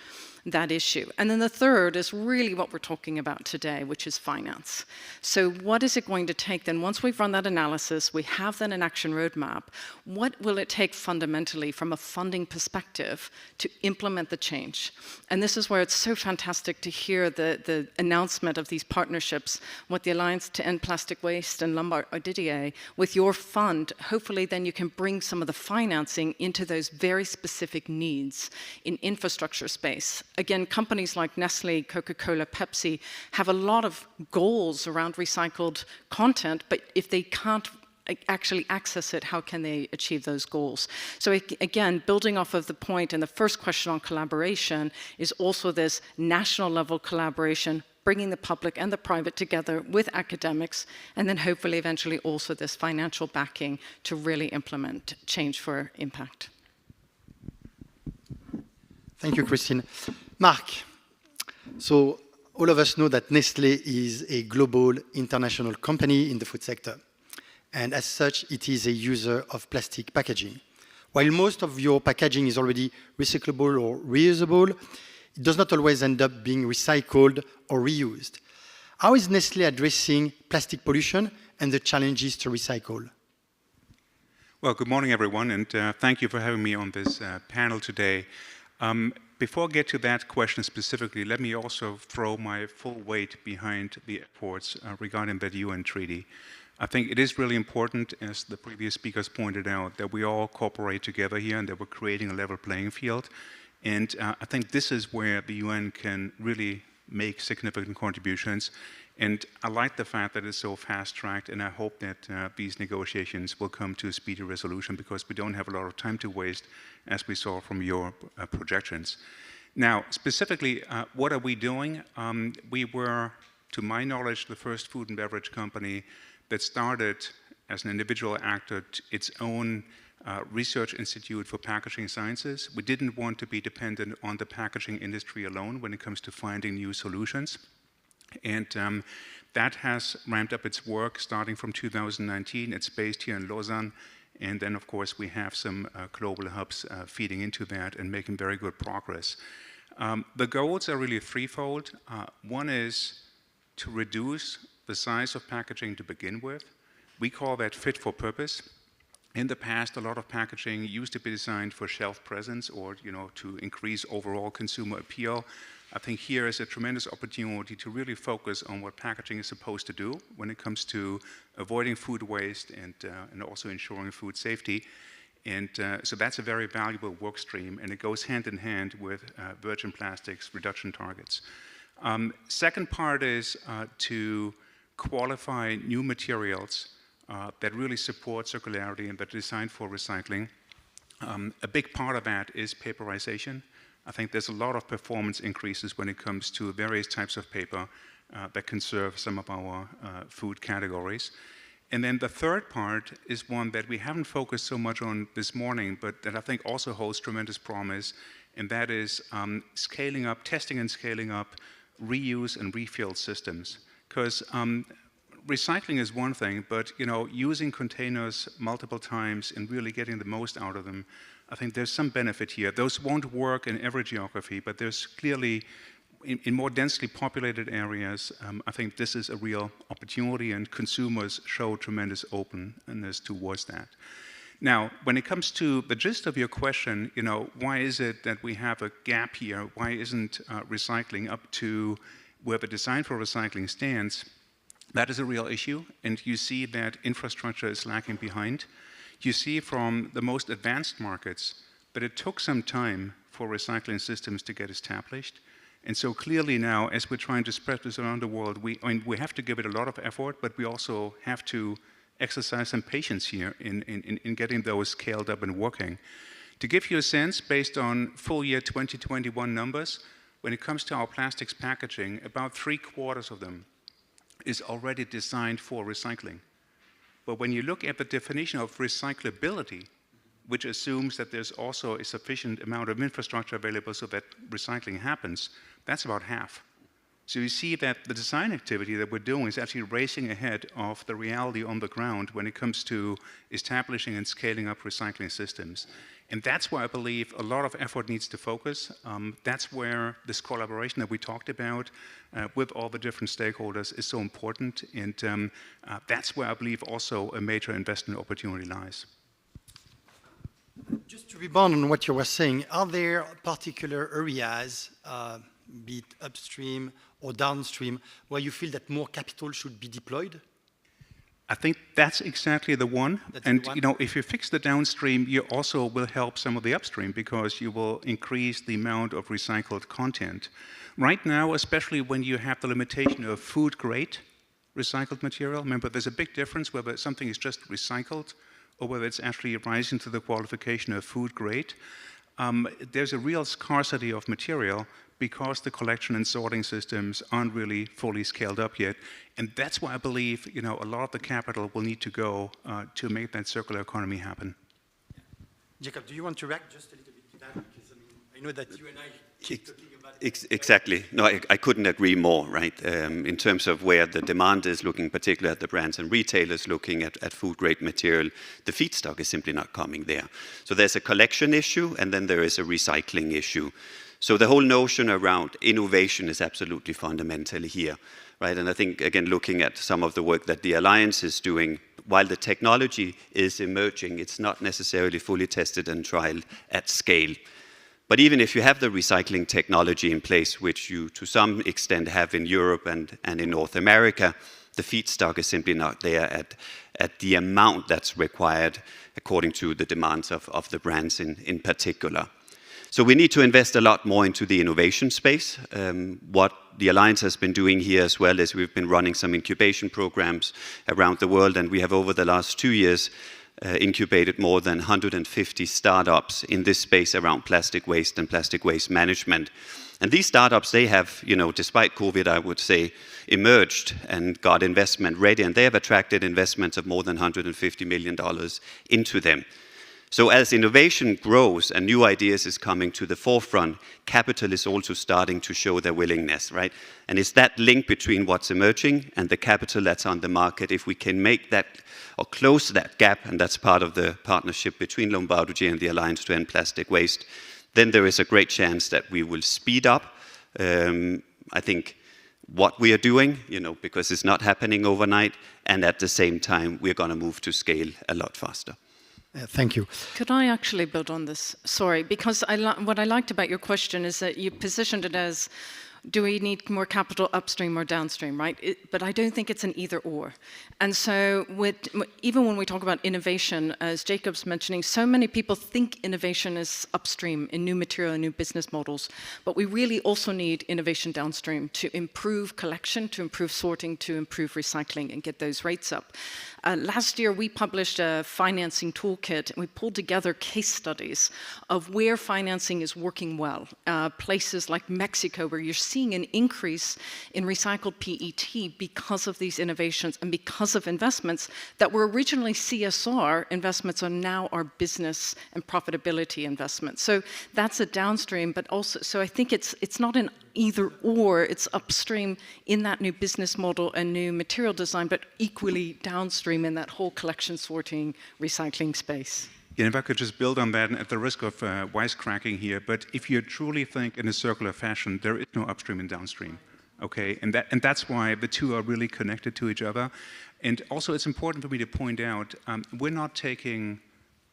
Speaker 5: that issue. And then the third is really what we're talking about today, which is finance. So what is it going to take then, once we've run that analysis, we have then an action roadmap, what will it take fundamentally from a funding perspective to implement the change? And this is where it's so fantastic to hear the announcement of these partnerships with the Alliance to End Plastic Waste and Lombard Odier. With your fund, hopefully then you can bring some of the financing into those very specific needs in infrastructure space. Again, companies like Nestle, Coca-Cola, Pepsi have a lot of goals around recycled content, but if they can't actually access it, how can they achieve those goals? So again, building off of the point and the first question on collaboration is also this national level collaboration, bringing the public and the private together with academics, and then hopefully eventually also this financial backing to really implement change for impact.
Speaker 3: Thank you, Christine. Mark, so all of us know that Nestlé is a global international company in the food sector. And as such, it is a user of plastic packaging. While most of your packaging is already recyclable or reusable, it does not always end up being recycled or reused. How is Nestlé addressing plastic pollution and the challenges to recycle?
Speaker 6: Well, good morning, everyone, and thank you for having me on this panel today. Before I get to that question specifically, let me also throw my full weight behind the efforts regarding that UN treaty. I think it is really important, as the previous speakers pointed out, that we all cooperate together here and that we're creating a level playing field. And I think this is where the UN can really make significant contributions. And I like the fact that it's so fast-tracked, and I hope that these negotiations will come to a speedy resolution, because we don't have a lot of time to waste, as we saw from your projections. Now, specifically, what are we doing? We were, to my knowledge, the first food and beverage company that started as an individual actor its own research institute for packaging sciences. We didn't want to be dependent on the packaging industry alone when it comes to finding new solutions. And that has ramped up its work starting from 2019. It's based here in Lausanne. And then, of course, we have some global hubs feeding into that and making very good progress. The goals are really threefold. One is to reduce the size of packaging to begin with. We call that fit for purpose. In the past, a lot of packaging used to be designed for shelf presence or, to increase overall consumer appeal. I think here is a tremendous opportunity to really focus on what packaging is supposed to do when it comes to avoiding food waste and also ensuring food safety. And so that's a very valuable work stream, and it goes hand in hand with virgin plastics reduction targets. Second part is to qualify new materials that really support circularity and that are designed for recycling. A big part of that is paperization. I think there's a lot of performance increases when it comes to various types of paper that can serve some of our food categories. And then the third part is one that we haven't focused so much on this morning, but that I think also holds tremendous promise, and that is scaling up, testing and scaling up reuse and refill systems. Because recycling is one thing, but using containers multiple times and really getting the most out of them, I think there's some benefit here. Those won't work in every geography, but there's clearly, in more densely populated areas, I think this is a real opportunity, and consumers show tremendous openness towards that. Now, when it comes to the gist of your question, why is it that we have a gap here? Why isn't recycling up to where the design for recycling stands? That is a real issue, and you see that infrastructure is lagging behind. You see from the most advanced markets that it took some time for recycling systems to get established. And so clearly now, as we're trying to spread this around the world, we have to give it a lot of effort, but we also have to exercise some patience here in getting those scaled up and working. To give you a sense, based on full year 2021 numbers, when it comes to our plastics packaging, about 3/4 of them is already designed for recycling. But when you look at the definition of recyclability, which assumes that there's also a sufficient amount of infrastructure available so that recycling happens, that's about half. So you see that the design activity that we're doing is actually racing ahead of the reality on the ground when it comes to establishing and scaling up recycling systems. And that's where I believe a lot of effort needs to focus. That's where this collaboration that we talked about with all the different stakeholders is so important. And that's where I believe also a major investment opportunity lies.
Speaker 3: Just to rebound on what you were saying, are there particular areas, be it upstream or downstream, where you feel that more capital should be deployed?
Speaker 6: I think that's exactly the one. If you fix the downstream, you also will help some of the upstream because you will increase the amount of recycled content. Right now, especially when you have the limitation of food grade recycled material, remember there's a big difference whether something is just recycled or whether it's actually rising to the qualification of food grade. There's a real scarcity of material because the collection and sorting systems aren't really fully scaled up yet. And that's why I believe a lot of the capital will need to go to make that circular economy happen.
Speaker 3: Jacob, do you want to react just a little bit to that? Because I know that you and I keep talking about it.
Speaker 4: Exactly. No, I couldn't agree more, right? In terms of where the demand is looking, particularly at the brands and retailers looking at food-grade material, the feedstock is simply not coming there. So there's a collection issue, and then there is a recycling issue. So the whole notion around innovation is absolutely fundamental here, right? And I think, again, looking at some of the work that the Alliance is doing, while the technology is emerging, it's not necessarily fully tested and trialed at scale. But even if you have the recycling technology in place, which you to some extent have in Europe and in North America, the feedstock is simply not there at the amount that's required according to the demands of the brands in particular. So we need to invest a lot more into the innovation space. What the Alliance has been doing here as well is we've been running some incubation programs around the world, and we have over the last 2 years incubated more than 150 startups in this space around plastic waste and plastic waste management. And these startups, they have, despite COVID, I would say, emerged and got investment ready, and they have attracted investments of more than $150 million into them. So as innovation grows and new ideas is coming to the forefront, capital is also starting to show their willingness, right? And it's that link between what's emerging and the capital that's on the market. If we can make that or close that gap, and that's part of the partnership between Lombardo-G and the Alliance to End Plastic Waste, then there is a great chance that we will speed up, I think, what we are doing, because it's not happening overnight, and at the same time, we're going to move to scale a lot faster.
Speaker 3: Thank you.
Speaker 5: Could I actually build on this? Sorry, because what I liked about your question is that you positioned it as, do we need more capital upstream or downstream, right? But I don't think it's an either or. And so even when we talk about innovation, as Jacob's mentioning, so many people think innovation is upstream in new material and new business models, but we really also need innovation downstream to improve collection, to improve sorting, to improve recycling and get those rates up. Last year, we published a financing toolkit, and we pulled together case studies of where financing is working well. Places like Mexico, where you're seeing an increase in recycled PET because of these innovations and because of investments that were originally CSR investments are now our business and profitability investments. So that's a downstream, but also, so I think it's not an either or, it's upstream in that new business model and new material design, but equally downstream in that whole collection, sorting, recycling space.
Speaker 6: Yeah, if I could just build on that, and at the risk of wisecracking here, but if you truly think in a circular fashion, there is no upstream and downstream, okay? And that's why the two are really connected to each other. And also, it's important for me to point out, we're not taking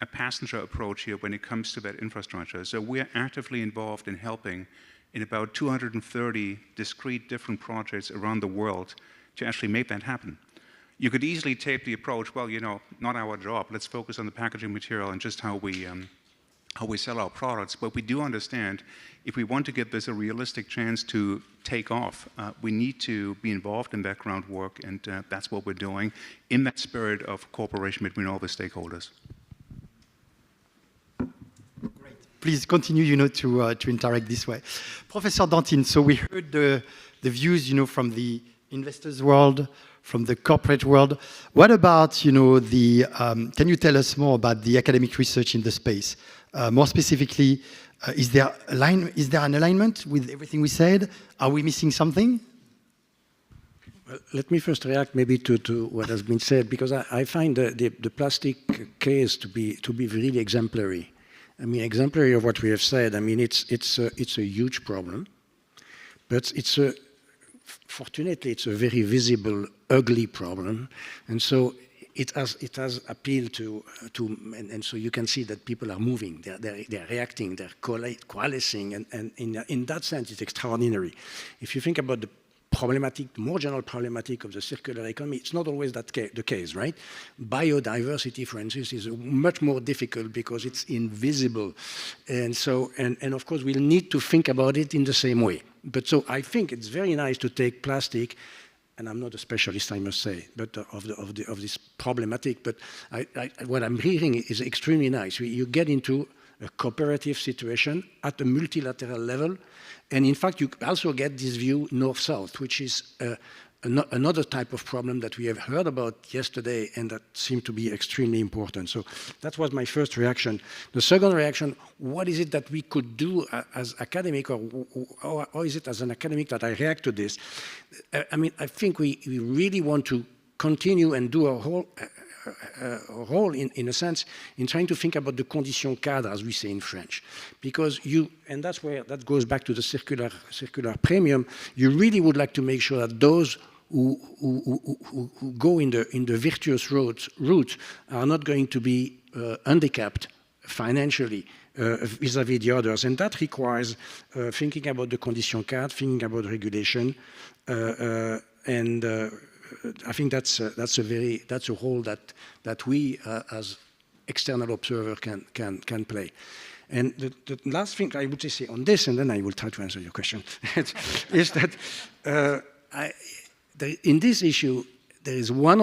Speaker 6: a passenger approach here when it comes to that infrastructure. So we're actively involved in helping in about 230 discrete different projects around the world to actually make that happen. You could easily take the approach, well, you know, not our job, let's focus on the packaging material and just how we sell our products. But we do understand if we want to give this a realistic chance to take off, we need to be involved in that groundwork, and that's what we're doing in that spirit of cooperation between all the stakeholders.
Speaker 3: Please continue, to interact this way. Professor Dantin, so we heard the views, from the investors' world, from the corporate world. What about, can you tell us more about the academic research in the space? More specifically, is there an alignment with everything we said? Are we missing something?
Speaker 2: Well, let me first react maybe to what has been said, because I find the plastic case to be really exemplary. I mean, exemplary of what we have said. I mean, it's a huge problem, but fortunately, it's a very visible, ugly problem, and so it has appealed to and so you can see that people are moving, they're reacting, they're coalescing, and in that sense, it's extraordinary. If you think about the more general problematic of the circular economy, it's not always the case, right? Biodiversity, for instance, is much more difficult because it's invisible. And so, and of course, we'll need to think about it in the same way. But so I think it's very nice to take plastic, and I'm not a specialist, I must say, but of this problematic, but what I'm hearing is extremely nice. You get into a cooperative situation at a multilateral level. And in fact, you also get this view north-south, which is another type of problem that we have heard about yesterday and that seemed to be extremely important. So that was my first reaction. The second reaction, what is it that we could do as academic, or is it as an academic that I react to this? I mean, I think we really want to continue and do a role in a sense in trying to think about the conditions cadre, as we say in French, because and that's where that goes back to the circular premium. You really would like to make sure that those who go in the virtuous route are not going to be handicapped financially vis-à-vis the others, and that requires thinking about the conditions cadre, thinking about regulation, and I think that's a role that we as external observer can play. And the last thing I would say on this, and then I will try to answer your question, is that in this issue there is one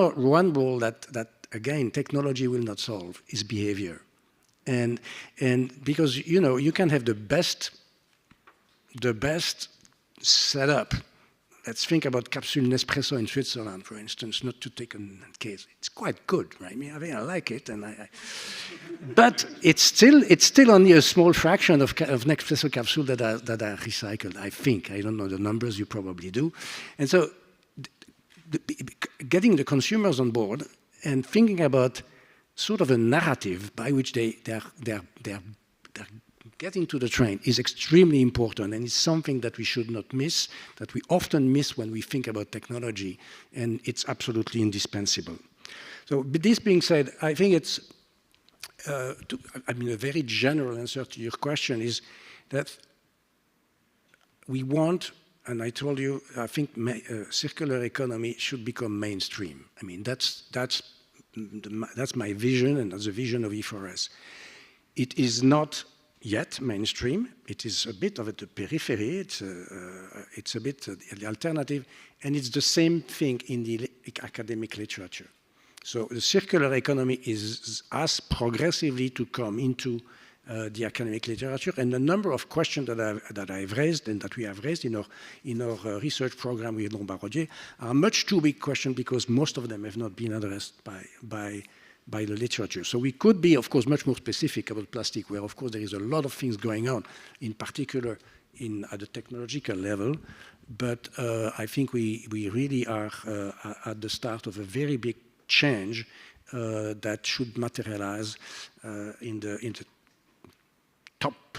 Speaker 2: role that again technology will not solve, is behavior, and because you can have the best setup. Let's think about capsule Nespresso in Switzerland, for instance, not to take a case. It's quite good, right? I mean, I like it, but it's still only a small fraction of Nespresso capsules that are recycled, I think. I don't know the numbers, you probably do. And so getting the consumers on board and thinking about sort of a narrative by which they're getting to the train is extremely important, and it's something that we should not miss, that we often miss when we think about technology, and it's absolutely indispensable. So with this being said, I think it's, a very general answer to your question is that we want, and I told you, I think circular economy should become mainstream. I mean, that's my vision, and that's the vision of E4S. It is not yet mainstream. It is a bit of the periphery. It's a bit the alternative, and it's the same thing in the academic literature. So the circular economy is asked progressively to come into the academic literature. And a number of questions that I've raised and that we have raised in our research program with Lombard-Odier are much too big questions because most of them have not been addressed by the literature. So we could be, of course, much more specific about plastic, where, of course, there is a lot of things going on, in particular at the technological level. But I think we really are at the start of a very big change that should materialize in the top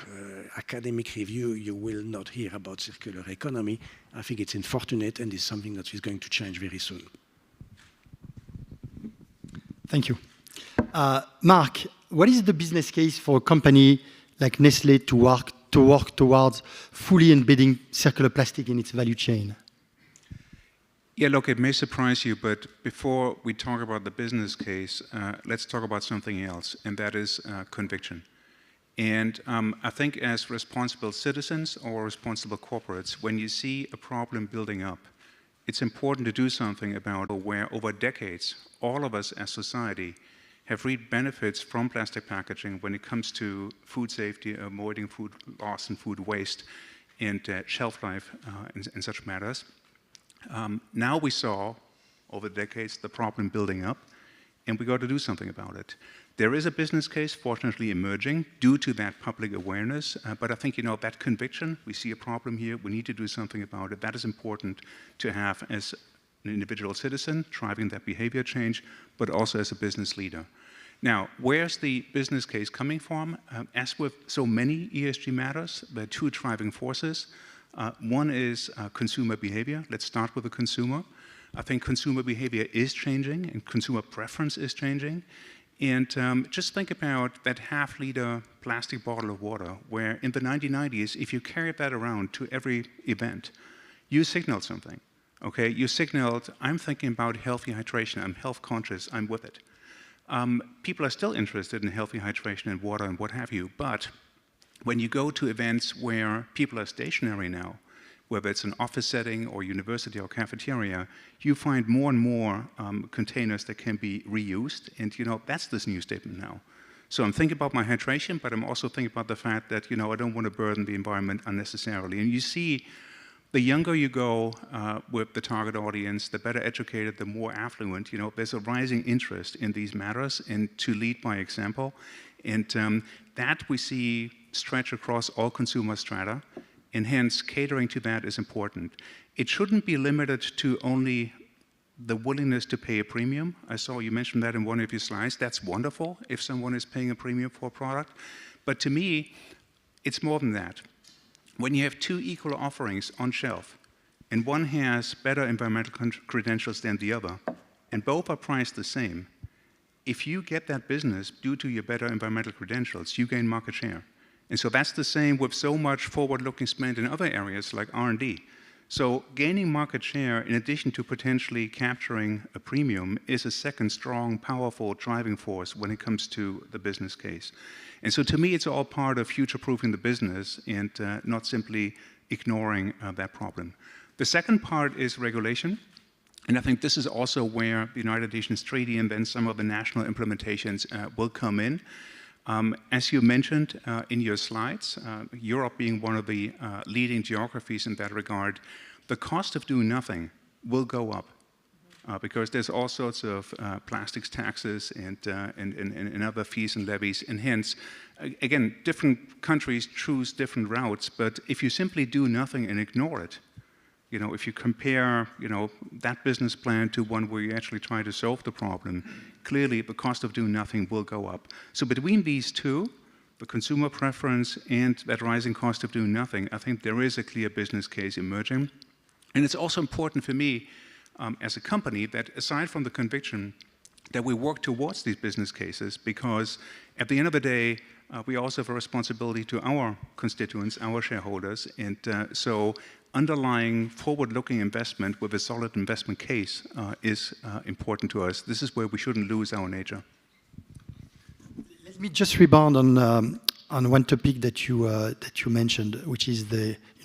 Speaker 2: academic review. You will not hear about circular economy. I think it's unfortunate, and it's something that is going to change very soon.
Speaker 3: Thank you. Mark, what is the business case for a company like Nestlé to work towards fully embedding circular plastic in its value chain?
Speaker 6: Yeah, look, it may surprise you, but before we talk about the business case, let's talk about something else, and that is conviction. And I think as responsible citizens or responsible corporates, when you see a problem building up, it's important to do something about where over decades, all of us as society have reaped benefits from plastic packaging when it comes to food safety, avoiding food loss and food waste, and shelf life and such matters. Now we saw, over decades, the problem building up, and we got to do something about it. There is a business case, fortunately, emerging due to that public awareness, but I think, that conviction, we see a problem here, we need to do something about it. That is important to have as an individual citizen driving that behavior change, but also as a business leader. Now, where's the business case coming from? As with so many ESG matters, there are two driving forces. One is consumer behavior. Let's start with the consumer. I think consumer behavior is changing and consumer preference is changing. And just think about that half-liter plastic bottle of water, where in the 1990s, if you carried that around to every event, you signaled something. Okay, you signaled, I'm thinking about healthy hydration, I'm health conscious, I'm with it. People are still interested in healthy hydration and water and what have you, but when you go to events where people are stationary now, whether it's an office setting or university or cafeteria, you find more and more containers that can be reused, and that's this new statement now. So I'm thinking about my hydration, but I'm also thinking about the fact that I don't want to burden the environment unnecessarily. And you see, the younger you go with the target audience, the better educated, the more affluent, there's a rising interest in these matters and to lead by example. And that we see stretch across all consumer strata, and hence catering to that is important. It shouldn't be limited to only the willingness to pay a premium. I saw you mentioned that in one of your slides. That's wonderful if someone is paying a premium for a product. But to me, it's more than that. When you have two equal offerings on shelf, and one has better environmental credentials than the other, and both are priced the same, if you get that business due to your better environmental credentials, you gain market share. And so that's the same with so much forward-looking spend in other areas like R&D. So gaining market share, in addition to potentially capturing a premium, is a second strong, powerful driving force when it comes to the business case. And so to me, it's all part of future-proofing the business and not simply ignoring that problem. The second part is regulation. And I think this is also where the United Nations Treaty and then some of the national implementations will come in. As you mentioned in your slides, Europe being one of the leading geographies in that regard, the cost of doing nothing will go up because there's all sorts of plastics taxes and other fees and levies. And hence, again, different countries choose different routes, but if you simply do nothing and ignore it, if you compare, that business plan to one where you actually try to solve the problem, clearly the cost of doing nothing will go up. So between these two, the consumer preference and that rising cost of doing nothing, I think there is a clear business case emerging. And it's also important for me as a company that aside from the conviction that we work towards these business cases, because at the end of the day, we also have a responsibility to our constituents, our shareholders, and so underlying forward-looking investment with a solid investment case is important to us. This is where we shouldn't lose our nature.
Speaker 3: Let me just rebound on one topic that you mentioned, which is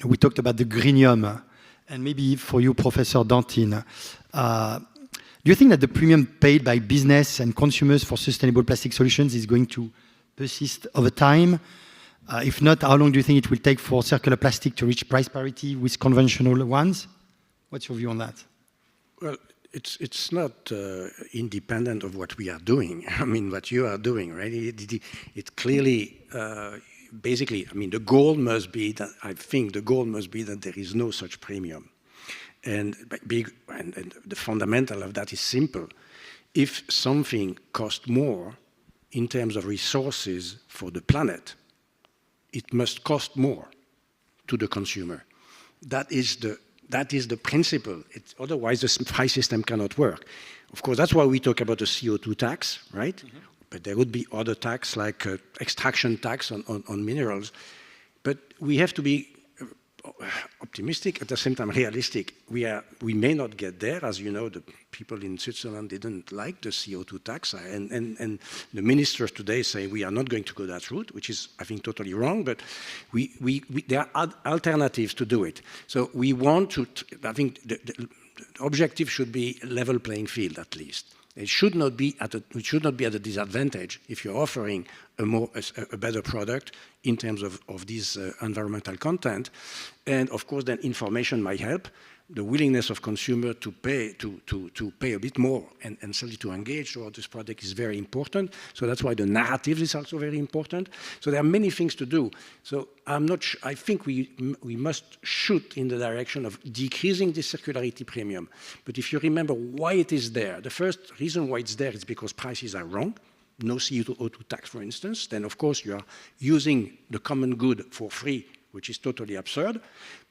Speaker 3: we talked about the greenium, and maybe for you, Professor Dantin, do you think that the premium paid by business and consumers for sustainable plastic solutions is going to persist over time? If not, how long do you think it will take for circular plastic to reach price parity with conventional ones? What's your view on that?
Speaker 2: Well, it's not independent of what we are doing. I mean, what you are doing, right? It clearly, basically, I mean, the goal must be that, I think the goal must be that there is no such premium. And the fundamental of that is simple. If something costs more in terms of resources for the planet, it must cost more to the consumer. That is the principle. Otherwise, the price system cannot work. Of course, that's why we talk about the CO2 tax, right? Mm-hmm. But there would be other tax, like extraction tax on minerals. But we have to be optimistic, at the same time realistic. We may not get there. As you know, the people in Switzerland didn't like the CO2 tax, and the ministers today say we are not going to go that route, which is, I think, totally wrong, but there are alternatives to do it. So we want to, I think the objective should be level playing field, at least. It should not be at a disadvantage if you're offering a better product in terms of this environmental content. And of course, then information might help. The willingness of consumer to pay a bit more and certainly to engage toward this product is very important. So that's why the narrative is also very important. So there are many things to do. So I think we must shoot in the direction of decreasing the circularity premium. But if you remember why it is there, the first reason why it's there is because prices are wrong. No CO2 tax, for instance. Then, of course, you are using the common good for free, which is totally absurd.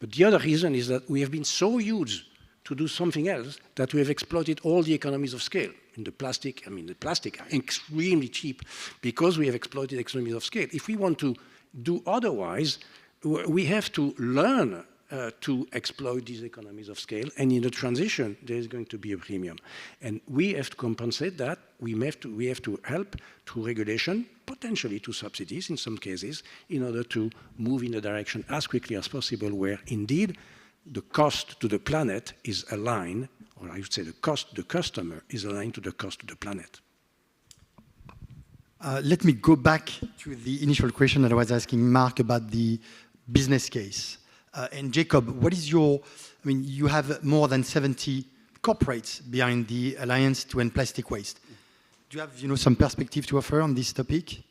Speaker 2: But the other reason is that we have been so used to do something else that we have exploited all the economies of scale. In the plastic, I mean, the plastic are extremely cheap because we have exploited economies of scale. If we want to do otherwise, we have to learn to exploit these economies of scale, and in the transition, there is going to be a premium. And we have to compensate that. We have to help through regulation, potentially to subsidies in some cases, in order to move in the direction as quickly as possible where indeed the cost to the planet is aligned, or I would say the cost to the customer is aligned to the cost to the planet.
Speaker 3: Let me go back to the initial question that I was asking Mark about the business case. And Jacob, what is I mean, you have more than 70 corporates behind the Alliance to End Plastic Waste. Do you have, some perspective to offer on this topic?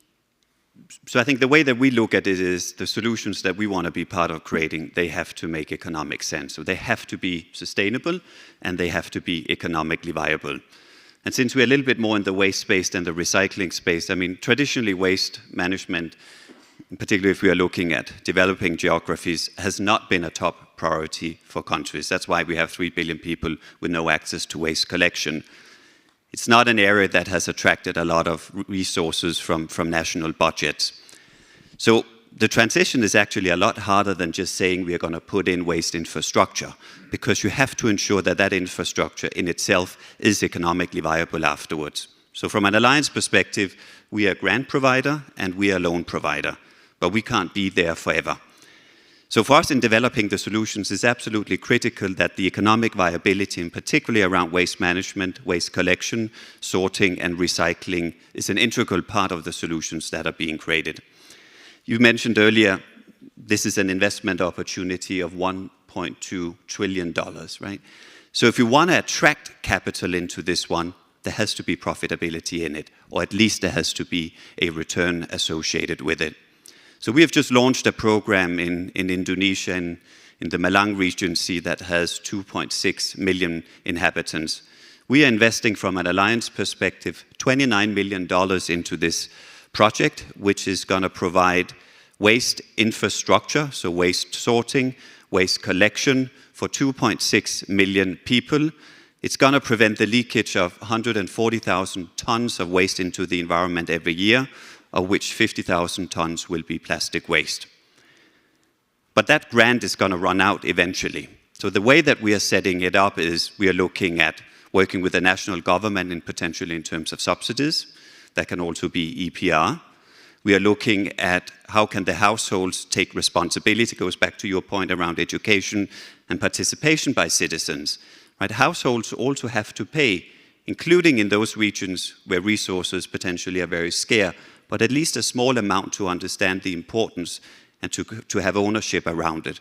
Speaker 4: So I think the way that we look at it is the solutions that we want to be part of creating, they have to make economic sense. So they have to be sustainable and they have to be economically viable. And since we're a little bit more in the waste space than the recycling space, I mean, traditionally waste management, particularly if we are looking at developing geographies, has not been a top priority for countries. That's why we have 3 billion people with no access to waste collection. It's not an area that has attracted a lot of resources from national budgets. So the transition is actually a lot harder than just saying we are going to put in waste infrastructure, because you have to ensure that that infrastructure in itself is economically viable afterwards. So from an alliance perspective, we are a grant provider and we are a loan provider, but we can't be there forever. So for us in developing the solutions, it's absolutely critical that the economic viability, and particularly around waste management, waste collection, sorting and recycling, is an integral part of the solutions that are being created. You mentioned earlier, this is an investment opportunity of $1.2 trillion, right? So if you want to attract capital into this one, there has to be profitability in it, or at least there has to be a return associated with it. So we have just launched a program in Indonesia, in the Malang Regency, that has 2.6 million inhabitants. We are investing from an alliance perspective $29 million into this project, which is going to provide waste infrastructure, so waste sorting, waste collection for 2.6 million people. It's going to prevent the leakage of 140,000 tons of waste into the environment every year, of which 50,000 tons will be plastic waste. But that grant is going to run out eventually. So the way that we are setting it up is we are looking at working with the national government and potentially in terms of subsidies. That can also be EPR. We are looking at how can the households take responsibility. It goes back to your point around education and participation by citizens. Right? Households also have to pay, including in those regions where resources potentially are very scarce, but at least a small amount to understand the importance and to have ownership around it.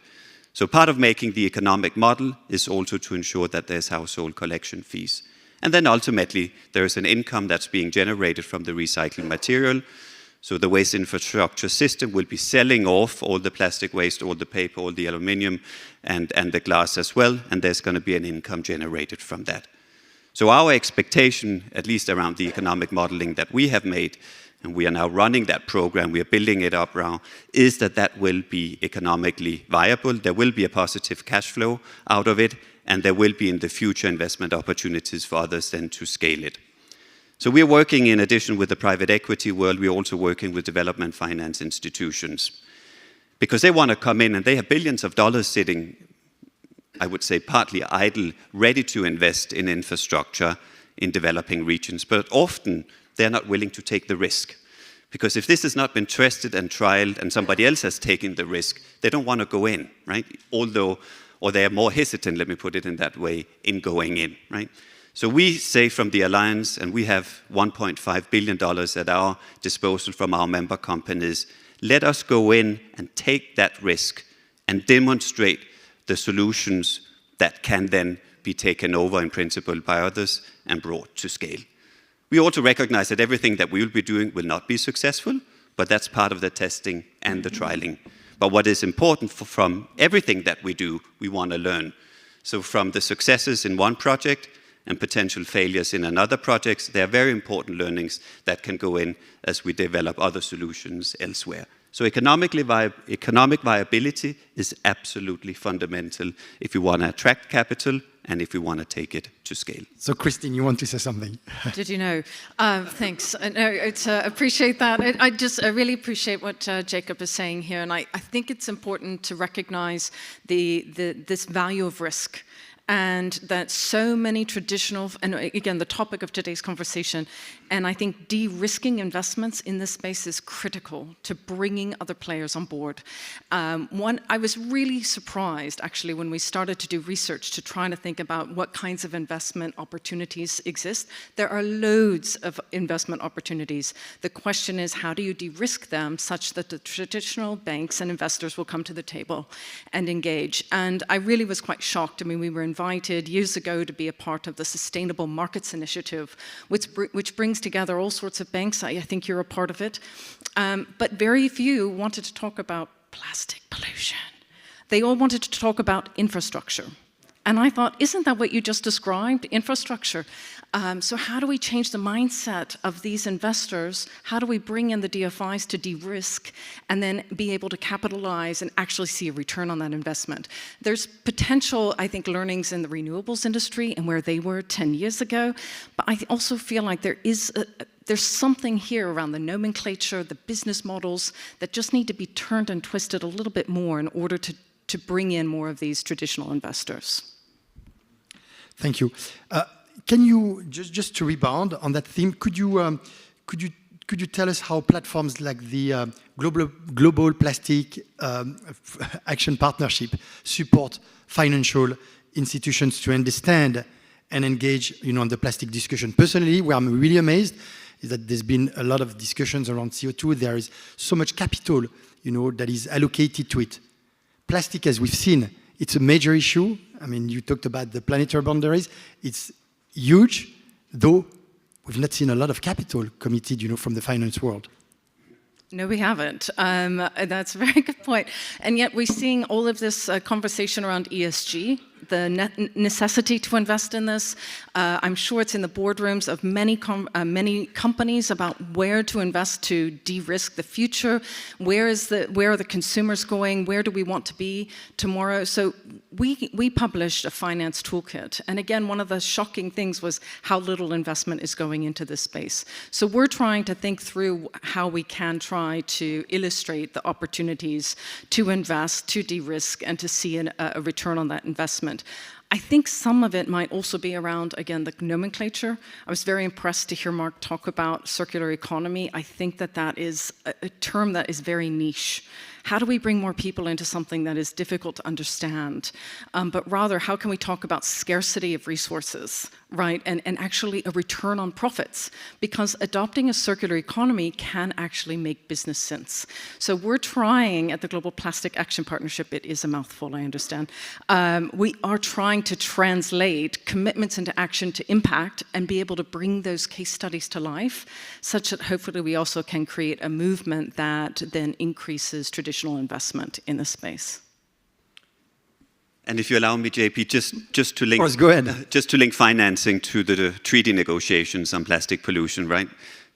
Speaker 4: So part of making the economic model is also to ensure that there's household collection fees. And then ultimately, there is an income that's being generated from the recycled material. So the waste infrastructure system will be selling off all the plastic waste, all the paper, all the aluminium, and the glass as well, and there's going to be an income generated from that. So our expectation, at least around the economic modeling that we have made, and we are now running that program, we are building it up now, is that that will be economically viable. There will be a positive cash flow out of it, and there will be in the future investment opportunities for others then to scale it. So we're working, in addition with the private equity world, we're also working with development finance institutions, because they want to come in and they have billions of dollars sitting, I would say partly idle, ready to invest in infrastructure in developing regions, but often they're not willing to take the risk. Because if this has not been tested and trialed and somebody else has taken the risk, they don't want to go in, right? Or they are more hesitant, let me put it in that way, in going in, right? So we say from the Alliance, and we have $1.5 billion at our disposal from our member companies, let us go in and take that risk and demonstrate the solutions that can then be taken over in principle by others and brought to scale. We also recognize that everything that we will be doing will not be successful, but that's part of the testing and the trialing. But what is important from everything that we do, we want to learn. So from the successes in one project and potential failures in another project, there are very important learnings that can go in as we develop other solutions elsewhere. So economic viability is absolutely fundamental if you want to attract capital and if you want to take it to scale.
Speaker 3: So Christine, you want to say something?
Speaker 5: Did you know? Thanks. No, appreciate that. I really appreciate what Jacob is saying here, and I think it's important to recognize this value of risk. And that so many traditional, and again, the topic of today's conversation, and I think de-risking investments in this space is critical to bringing other players on board. I was really surprised, actually, when we started to do research to try to think about what kinds of investment opportunities exist. There are loads of investment opportunities. The question is, how do you de-risk them such that the traditional banks and investors will come to the table and engage? And I really was quite shocked. I mean, we were invited years ago to be a part of the Sustainable Markets Initiative, which brings together all sorts of banks. I think you're a part of it. But very few wanted to talk about plastic pollution. They all wanted to talk about infrastructure. And I thought, isn't that what you just described? Infrastructure. So how do we change the mindset of these investors? How do we bring in the DFIs to de-risk and then be able to capitalize and actually see a return on that investment? There's potential, I think, learnings in the renewables industry and where they were 10 years ago. But I also feel like there's something here around the nomenclature, the business models that just need to be turned and twisted a little bit more in order to bring in more of these traditional investors.
Speaker 3: Thank you. Can you, just to rebound on that theme, could you tell us how platforms like the Global Plastic Action Partnership support financial institutions to understand and engage, on the plastic discussion? Personally, where I'm really amazed is that there's been a lot of discussions around CO2. There is so much capital, that is allocated to it. Plastic, as we've seen, it's a major issue. I mean, you talked about the planetary boundaries. It's huge, though we've not seen a lot of capital committed, from the finance world.
Speaker 5: No, we haven't. That's a very good point. And yet we're seeing all of this conversation around ESG, the necessity to invest in this. I'm sure it's in the boardrooms of many companies about where to invest to de-risk the future. Where are the consumers going? Where do we want to be tomorrow? So we published a finance toolkit. And again, one of the shocking things was how little investment is going into this space. So we're trying to think through how we can try to illustrate the opportunities to invest, to de-risk, and to see a return on that investment. I think some of it might also be around, again, the nomenclature. I was very impressed to hear Mark talk about circular economy. I think that that is a term that is very niche. How do we bring more people into something that is difficult to understand? But rather, how can we talk about scarcity of resources, right? And actually a return on profits? Because adopting a circular economy can actually make business sense. So we're trying at the Global Plastic Action Partnership, it is a mouthful, I understand. We are trying to translate commitments into action to impact and be able to bring those case studies to life, such that hopefully we also can create a movement that then increases traditional investment in the space.
Speaker 4: And if you allow me, JP, just to link,
Speaker 3: of course, go ahead.
Speaker 4: Just to link financing to the treaty negotiations on plastic pollution, right?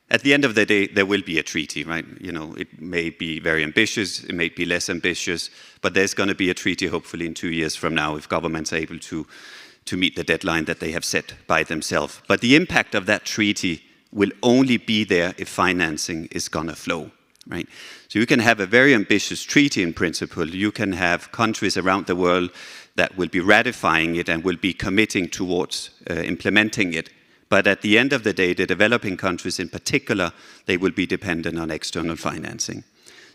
Speaker 4: At the end of the day, there will be a treaty, right? You know, it may be very ambitious, it may be less ambitious, but there's going to be a treaty hopefully in 2 years from now if governments are able to meet the deadline that they have set by themselves. But the impact of that treaty will only be there if financing is going to flow. Right? So you can have a very ambitious treaty in principle. You can have countries around the world that will be ratifying it and will be committing towards implementing it. But at the end of the day, the developing countries in particular, they will be dependent on external financing.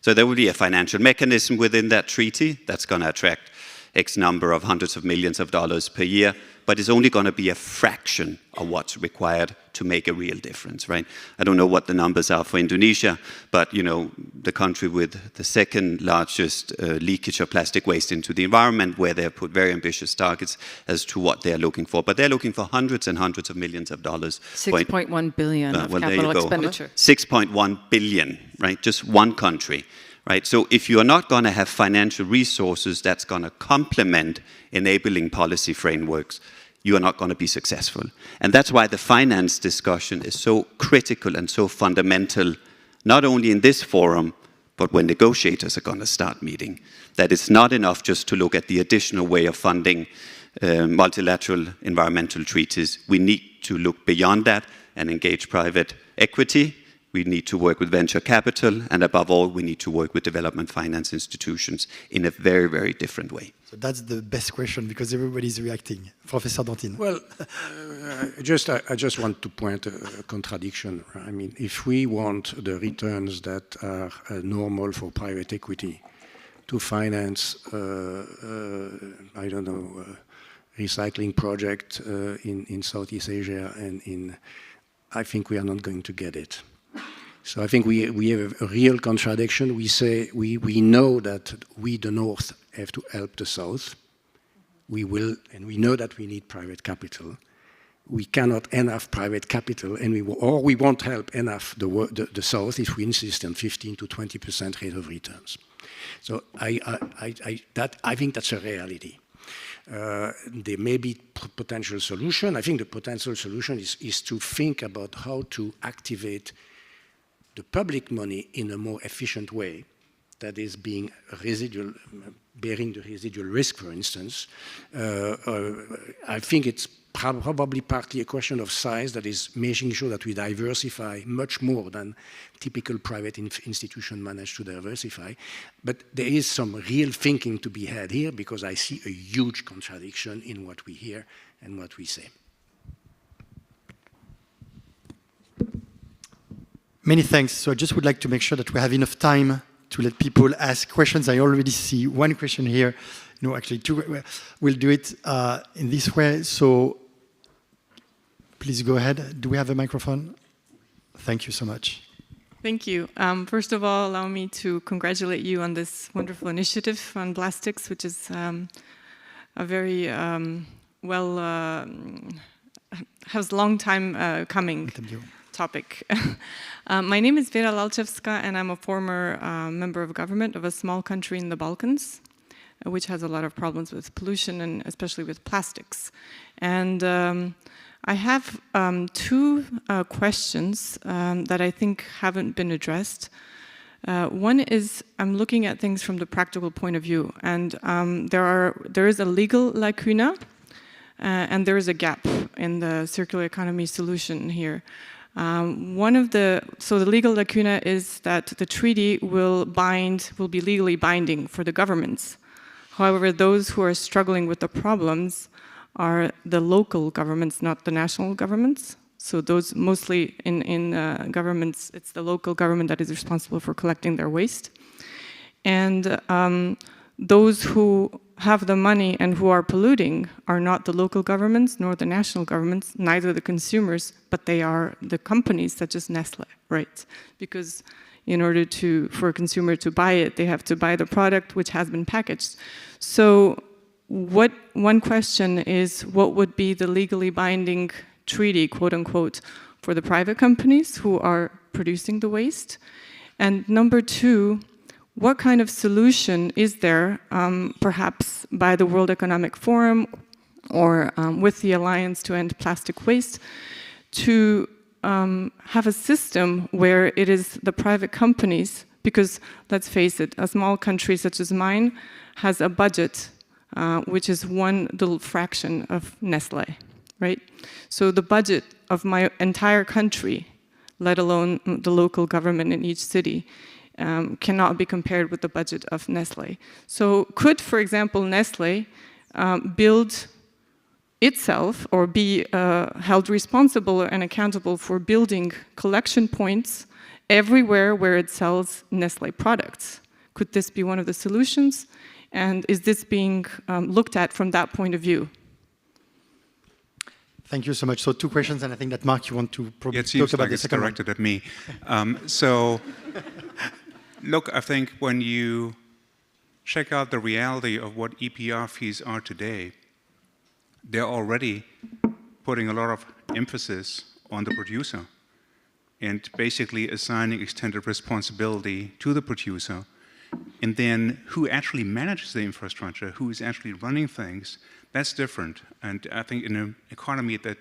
Speaker 4: So there will be a financial mechanism within that treaty that's going to attract X number of hundreds of millions of dollars per year, but it's only going to be a fraction of what's required to make a real difference, right? I don't know what the numbers are for Indonesia, but you know, the country with the second largest leakage of plastic waste into the environment, where they have put very ambitious targets as to what they're looking for. But they're looking for hundreds and hundreds of millions of dollars.
Speaker 5: 6.1 billion of capital expenditure.
Speaker 4: 6.1 billion, right? Just one country. Right? So if you are not going to have financial resources that's going to complement enabling policy frameworks, you are not going to be successful. And that's why the finance discussion is so critical and so fundamental, not only in this forum, but when negotiators are going to start meeting. That it's not enough just to look at the additional way of funding multilateral environmental treaties. We need to look beyond that and engage private equity. We need to work with venture capital, and above all, we need to work with development finance institutions in a very, very different way.
Speaker 3: So that's the best question, because everybody's reacting. Professor Dantin.
Speaker 2: Well, I just want to point a contradiction. I mean, if we want the returns that are normal for private equity to finance, I don't know, recycling project in Southeast Asia and I think we are not going to get it. So I think we have a real contradiction. We say we know that we, the North, have to help the South. We will, and we know that we need private capital. We cannot enough private capital, and we won't help enough the South if we insist on 15 to 20% rate of returns. So I think that's a reality. There may be potential solution. I think the potential solution is to think about how to activate the public money in a more efficient way that is being residual, bearing the residual risk, for instance. I think it's probably partly a question of size, that is making sure that we diversify much more than typical private institution manage to diversify. But there is some real thinking to be had here, because I see a huge contradiction in what we hear and what we say.
Speaker 3: Many thanks. So I just would like to make sure that we have enough time to let people ask questions. I already see one question here. No, actually two. We'll do it in this way. So please go ahead. Do we have a microphone? Thank you so much.
Speaker 7: Thank you. First of all, allow me to congratulate you on this wonderful initiative on plastics, which is a very has a long time coming topic. My name is Vera Lalchevska, and I'm a former member of government of a small country in the Balkans, which has a lot of problems with pollution and especially with plastics. And I have two questions that I think haven't been addressed. One is, I'm looking at things from the practical point of view, and there is a legal lacuna and there is a gap in the circular economy solution here. So the legal lacuna is that the treaty will be legally binding for the governments. However, those who are struggling with the problems are the local governments, not the national governments. So those mostly in governments, it's the local government that is responsible for collecting their waste. And those who have the money and who are polluting are not the local governments nor the national governments, neither the consumers, but they are the companies such as Nestle, right? Because in order for a consumer to buy it, they have to buy the product which has been packaged. So one question is, what would be the legally binding treaty, quote unquote, for the private companies who are producing the waste? And number two, what kind of solution is there, perhaps by the World Economic Forum or with the Alliance to End Plastic Waste, to have a system where it is the private companies, because let's face it, a small country such as mine has a budget which is one little fraction of Nestle, right? So the budget of my entire country, let alone the local government in each city, cannot be compared with the budget of Nestle. So could, for example, Nestle build itself or be held responsible and accountable for building collection points everywhere where it sells Nestle products? Could this be one of the solutions? And is this being looked at from that point of view?
Speaker 3: Thank you so much. So 2 questions, and I think that, Mark, you want to probably
Speaker 6: talk
Speaker 3: about the second one.
Speaker 6: It seems like it's directed at me. So, look, I think when you check out the reality of what EPR fees are today, they're already putting a lot of emphasis on the producer and basically assigning extended responsibility to the producer. And then who actually manages the infrastructure, who is actually running things, that's different. And I think in an economy that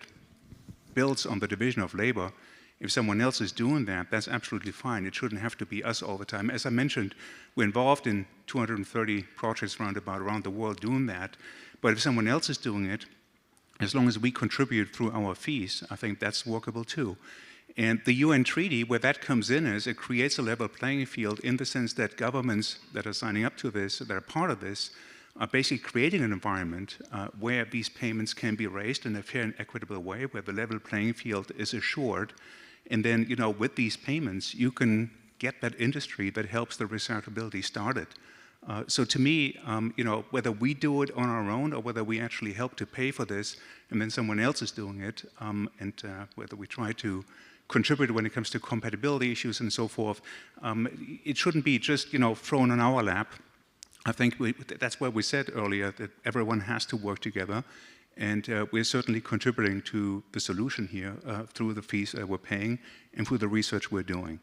Speaker 6: builds on the division of labor, if someone else is doing that, that's absolutely fine. It shouldn't have to be us all the time. As I mentioned, we're involved in 230 projects around the world doing that. But if someone else is doing it, as long as we contribute through our fees, I think that's workable too. And the UN treaty, where that comes in is, it creates a level playing field in the sense that governments that are signing up to this, that are part of this, are basically creating an environment where these payments can be raised in a fair and equitable way, where the level playing field is assured. And then, you know, with these payments, you can get that industry that helps the recyclability started. So to me, you know, whether we do it on our own or whether we actually help to pay for this and then someone else is doing it, and whether we try to contribute when it comes to compatibility issues and so forth, it shouldn't be just, you know, thrown on our lap. I think that's why we said earlier that everyone has to work together, and we're certainly contributing to the solution here through the fees that we're paying and through the research we're doing.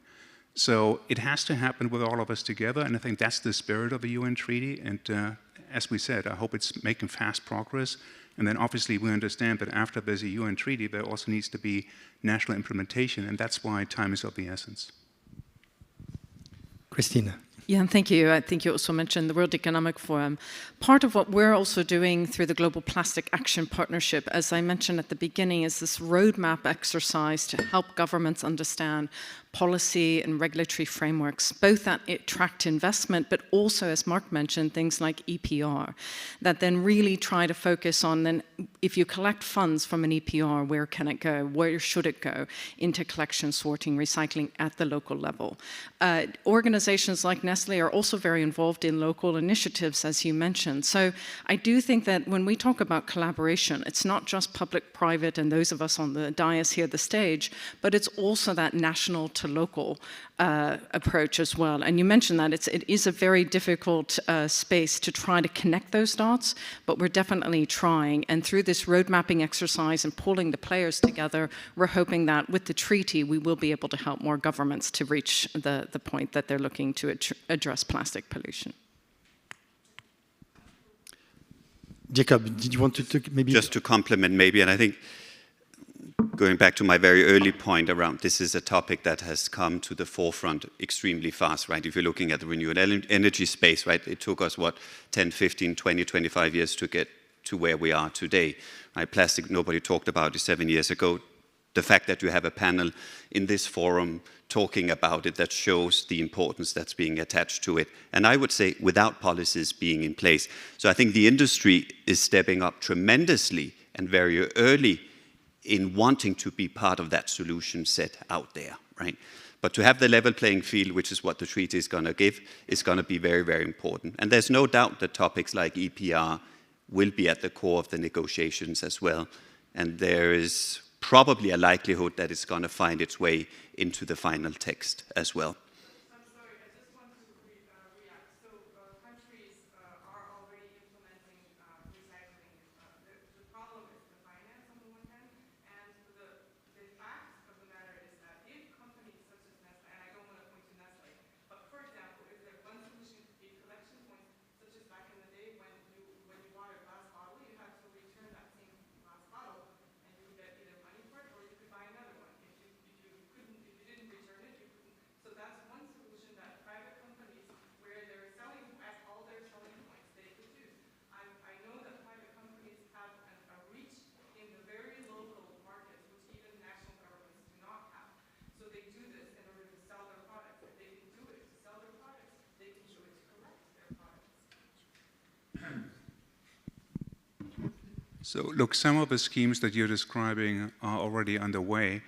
Speaker 6: So it has to happen with all of us together, and I think that's the spirit of the UN treaty. And as we said, I hope it's making fast progress. And then obviously we understand that after there's a UN treaty, there also needs to be national implementation, and that's why time is of the essence.
Speaker 3: Christine.
Speaker 5: Yeah, and thank you. I think you also mentioned the World Economic Forum. Part of what we're also doing through the Global Plastic Action Partnership, as I mentioned at the beginning, is this roadmap exercise to help governments understand policy and regulatory frameworks, both that attract investment, but also, as Mark mentioned, things like EPR, that then really try to focus on, then if you collect funds from an EPR, where can it go? Where should it go? Into collection, sorting, recycling at the local level. Organizations like Nestle are also very involved in local initiatives, as you mentioned. So I do think that when we talk about collaboration, it's not just public, private, and those of us on the dais here, the stage, but it's also that national to local approach as well. And you mentioned that it is a very difficult space to try to connect those dots, but we're definitely trying. And through this road mapping exercise and pulling the players together, we're hoping that with the treaty, we will be able to help more governments to reach the point that they're looking to address plastic pollution.
Speaker 3: Jacob, did you want to maybe...
Speaker 4: Just to complement maybe, and I think going back to my very early point around this is a topic that has come to the forefront extremely fast, right? If you're looking at the renewable energy space, right, it took us, what, 10, 15, 20, 25 years to get to where we are today, right? Plastic, nobody talked about it 7 years ago. the fact that you have a panel in this forum talking about it, that shows the importance that's being attached to it. And I would say without policies being in place. So I think the industry is stepping up tremendously and very early in wanting to be part of that solution set out there, right? But to have the level playing field, which is what the treaty is going to give, is going to be very, very important. And there's no doubt that topics like EPR will be at the core of the negotiations as well. And there is probably a likelihood that it's going to find its way into the final text as well.
Speaker 7: I'm sorry, I just want to react. So countries are already implementing recycling. The problem is the finance on the one hand, and the fact of the matter is that if companies such as Nestle, and I don't want to point to Nestle, but for example, is there one solution to be collection points, such as back in the day when you bought a glass bottle, you had to return that same glass bottle, and you would get either money for it or you could buy another one. If you didn't return it, you couldn't. So that's one solution that private companies, where they're selling at all their selling points, they could do. I know that private companies have a reach in the very local markets, which even national governments do not have. So they do this in order to sell their products. If they can do it to sell their products, they can do it to collect their products.
Speaker 6: So look, some of the schemes that you're describing are already underway.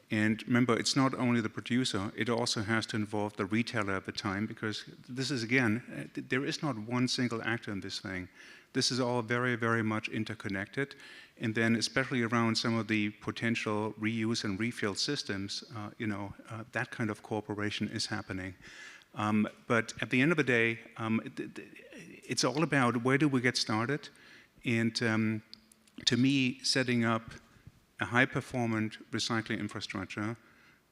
Speaker 6: And remember, it's not only the producer, it also has to involve the retailer at the time, because this is, again, there is not one single actor in this thing. This is all very, very much interconnected. And then especially around some of the potential reuse and refill systems, that kind of cooperation is happening. But at the end of the day, it's all about where do we get started? And to me, setting up a high-performant recycling infrastructure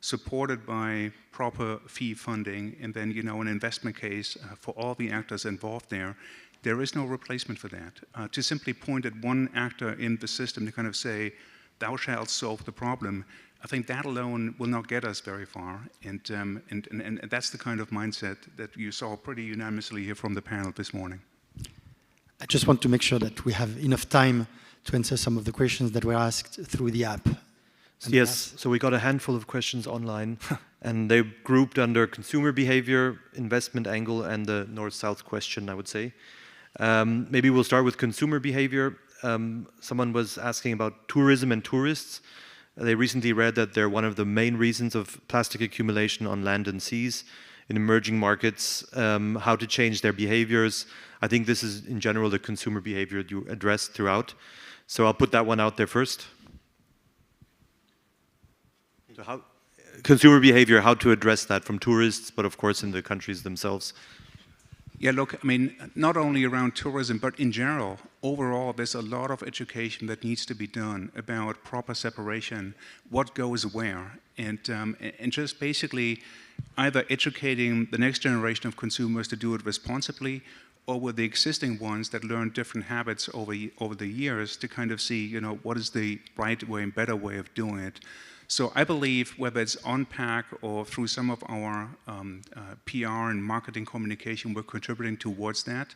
Speaker 6: supported by proper fee funding and then, an investment case for all the actors involved there is no replacement for that. To simply point at one actor in the system to kind of say, thou shalt solve the problem, I think that alone will not get us very far. And that's the kind of mindset that you saw pretty unanimously here from the panel this morning.
Speaker 3: I just want to make sure that we have enough time to answer some of the questions that were asked through the app.
Speaker 8: Yes, so we got a handful of questions online, and they're grouped under consumer behavior, investment angle, and the north-south question, I would say. Maybe we'll start with consumer behavior. Someone was asking about tourism and tourists. They recently read that they're one of the main reasons of plastic accumulation on land and seas in emerging markets, how to change their behaviors. I think this is, in general, the consumer behavior you addressed throughout. So I'll put that one out there first. So consumer behavior, how to address that from tourists, but of course in the countries themselves.
Speaker 6: Yeah, look, I mean, not only around tourism, but in general, overall, there's a lot of education that needs to be done about proper separation, what goes where, and just basically either educating the next generation of consumers to do it responsibly, or with the existing ones that learn different habits over the years to kind of see, what is the right way and better way of doing it. So I believe whether it's on PAC or through some of our PR and marketing communication, we're contributing towards that.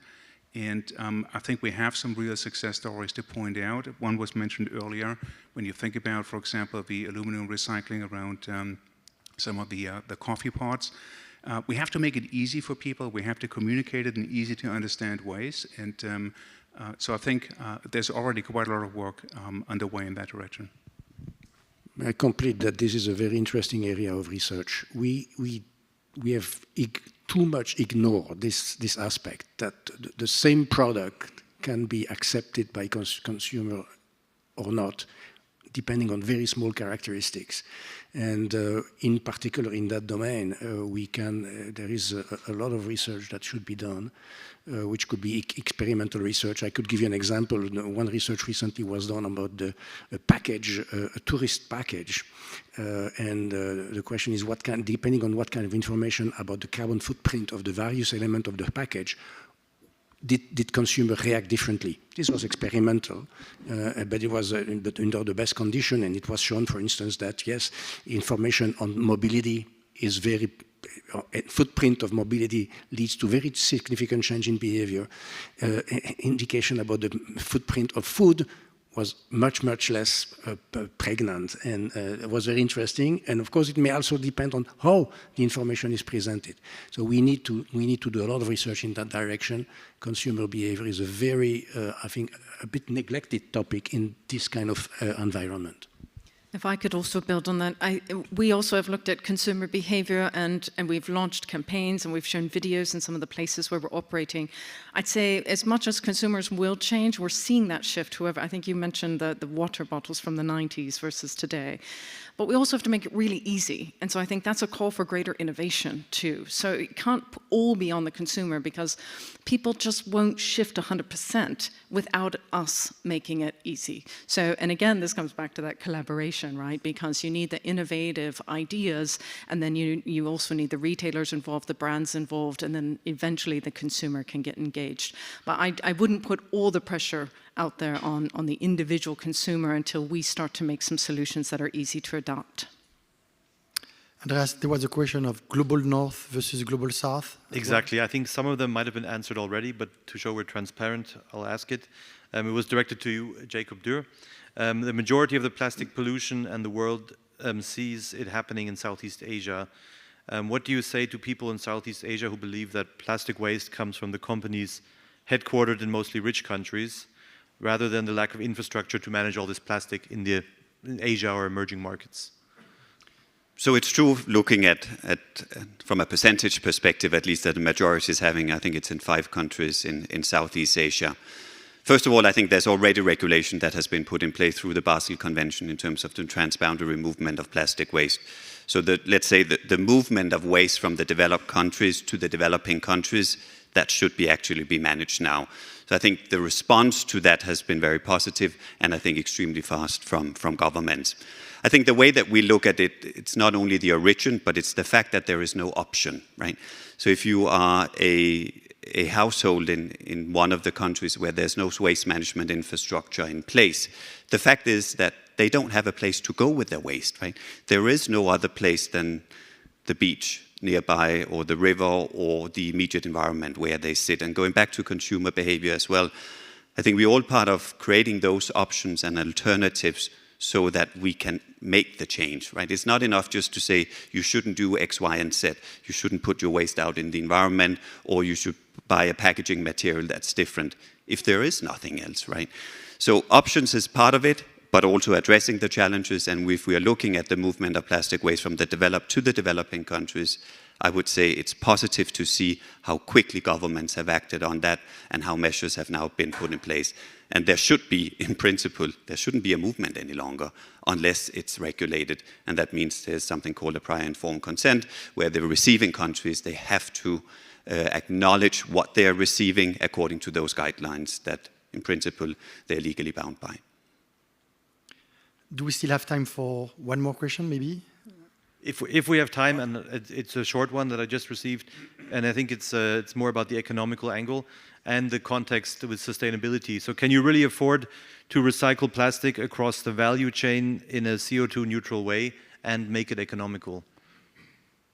Speaker 6: And I think we have some real success stories to point out. One was mentioned earlier, when you think about, for example, the aluminum recycling around some of the coffee pots. We have to make it easy for people. We have to communicate it in easy to understand ways. And so I think there's already quite a lot of work underway in that direction.
Speaker 2: I complete that this is a very interesting area of research. We have too much ignored this aspect, that the same product can be accepted by consumer or not, depending on very small characteristics. And in particular in that domain, there is a lot of research that should be done, which could be experimental research. I could give you an example. One research recently was done about a tourist package. And the question is, depending on what kind of information about the carbon footprint of the various elements of the package, did consumer react differently? This was experimental, but it was under the best condition, and it was shown, for instance, that yes, information on mobility is very, footprint of mobility leads to very significant change in behavior. Indication about the footprint of food was much, much less pregnant, and it was very interesting. And of course, it may also depend on how the information is presented. So we need to do a lot of research in that direction. Consumer behavior is a very, I think, a bit neglected topic in this kind of environment.
Speaker 5: If I could also build on that, we also have looked at consumer behavior and we've launched campaigns and we've shown videos in some of the places where we're operating. I'd say as much as consumers will change, we're seeing that shift. However, I think you mentioned the water bottles from the 90s versus today. But we also have to make it really easy. And so I think that's a call for greater innovation too. So it can't all be on the consumer because people just won't shift 100% without us making it easy. So, and again, this comes back to that collaboration, right? Because you need the innovative ideas, and then you also need the retailers involved, the brands involved, and then eventually the consumer can get engaged. But I wouldn't put all the pressure out there on the individual consumer until we start to make some solutions that are easy to adopt.
Speaker 3: Andreas, there was a question of global north versus global south.
Speaker 8: Exactly. I think some of them might have been answered already, but to show we're transparent, I'll ask it. It was directed to you, Jacob Dürr. The majority of the plastic pollution and the world sees it happening in Southeast Asia. What do you say to people in Southeast Asia who believe that plastic waste comes from the companies headquartered in mostly rich countries, rather than the lack of infrastructure to manage all this plastic in Asia or emerging markets?
Speaker 4: So it's true, looking at from a percentage perspective, at least that the majority is having, I think it's in 5 countries in Southeast Asia. First of all, I think there's already regulation that has been put in place through the Basel Convention in terms of the transboundary movement of plastic waste. So let's say the movement of waste from the developed countries to the developing countries, that should actually be managed now. So I think the response to that has been very positive, and I think extremely fast from governments. I think the way that we look at it, it's not only the origin, but it's the fact that there is no option, right? So if you are a household in one of the countries where there's no waste management infrastructure in place, the fact is that they don't have a place to go with their waste, right? There is no other place than the beach nearby, or the river, or the immediate environment where they sit. And going back to consumer behavior as well, I think we're all part of creating those options and alternatives so that we can make the change, right? It's not enough just to say you shouldn't do X, Y, and Z. You shouldn't put your waste out in the environment, or you should buy a packaging material that's different if there is nothing else, right? So options is part of it, but also addressing the challenges. And if we are looking at the movement of plastic waste from the developed to the developing countries, I would say it's positive to see how quickly governments have acted on that and how measures have now been put in place. And there should be, in principle, there shouldn't be a movement any longer unless it's regulated. And that means there's something called a prior informed consent, where the receiving countries, they have to acknowledge what they're receiving according to those guidelines that, in principle, they're legally bound by.
Speaker 3: Do we still have time for one more question, maybe?
Speaker 8: If we have time, and it's a short one that I just received, and I think it's more about the economical angle and the context with sustainability. So can you really afford to recycle plastic across the value chain in a CO2 neutral way and make it economical?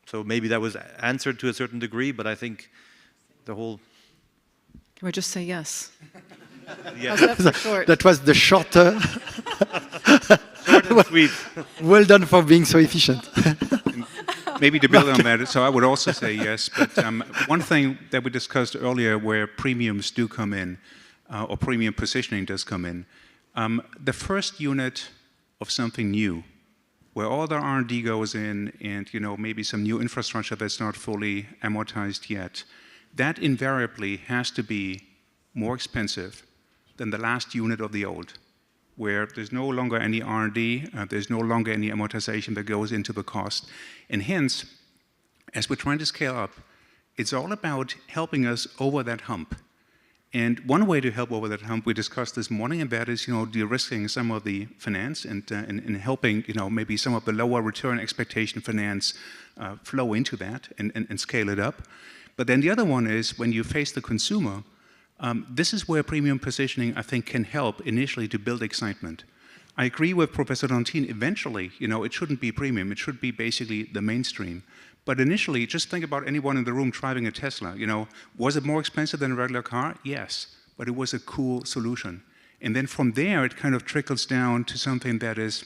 Speaker 8: So maybe that was answered to a certain degree, but I think the whole...
Speaker 5: Can we just say yes?
Speaker 8: Yeah.
Speaker 5: How's that for short?
Speaker 3: That was the shorter.
Speaker 8: Short and sweet.
Speaker 3: Well done for being so efficient.
Speaker 6: Maybe to build on that, so I would also say yes, but one thing that we discussed earlier where premiums do come in, or premium positioning does come in, the first unit of something new, where all the R&D goes in and maybe some new infrastructure that's not fully amortized yet, that invariably has to be more expensive than the last unit of the old, where there's no longer any R&D, there's no longer any amortization that goes into the cost. And hence, as we're trying to scale up, it's all about helping us over that hump. And one way to help over that hump we discussed this morning, and that is, de-risking some of the finance and helping, maybe some of the lower return expectation finance flow into that and scale it up. But then the other one is when you face the consumer, this is where premium positioning, I think, can help initially to build excitement. I agree with Professor Dantin, eventually, it shouldn't be premium, it should be basically the mainstream. But initially, just think about anyone in the room driving a Tesla, was it more expensive than a regular car? Yes, but it was a cool solution. And then from there, it kind of trickles down to something that is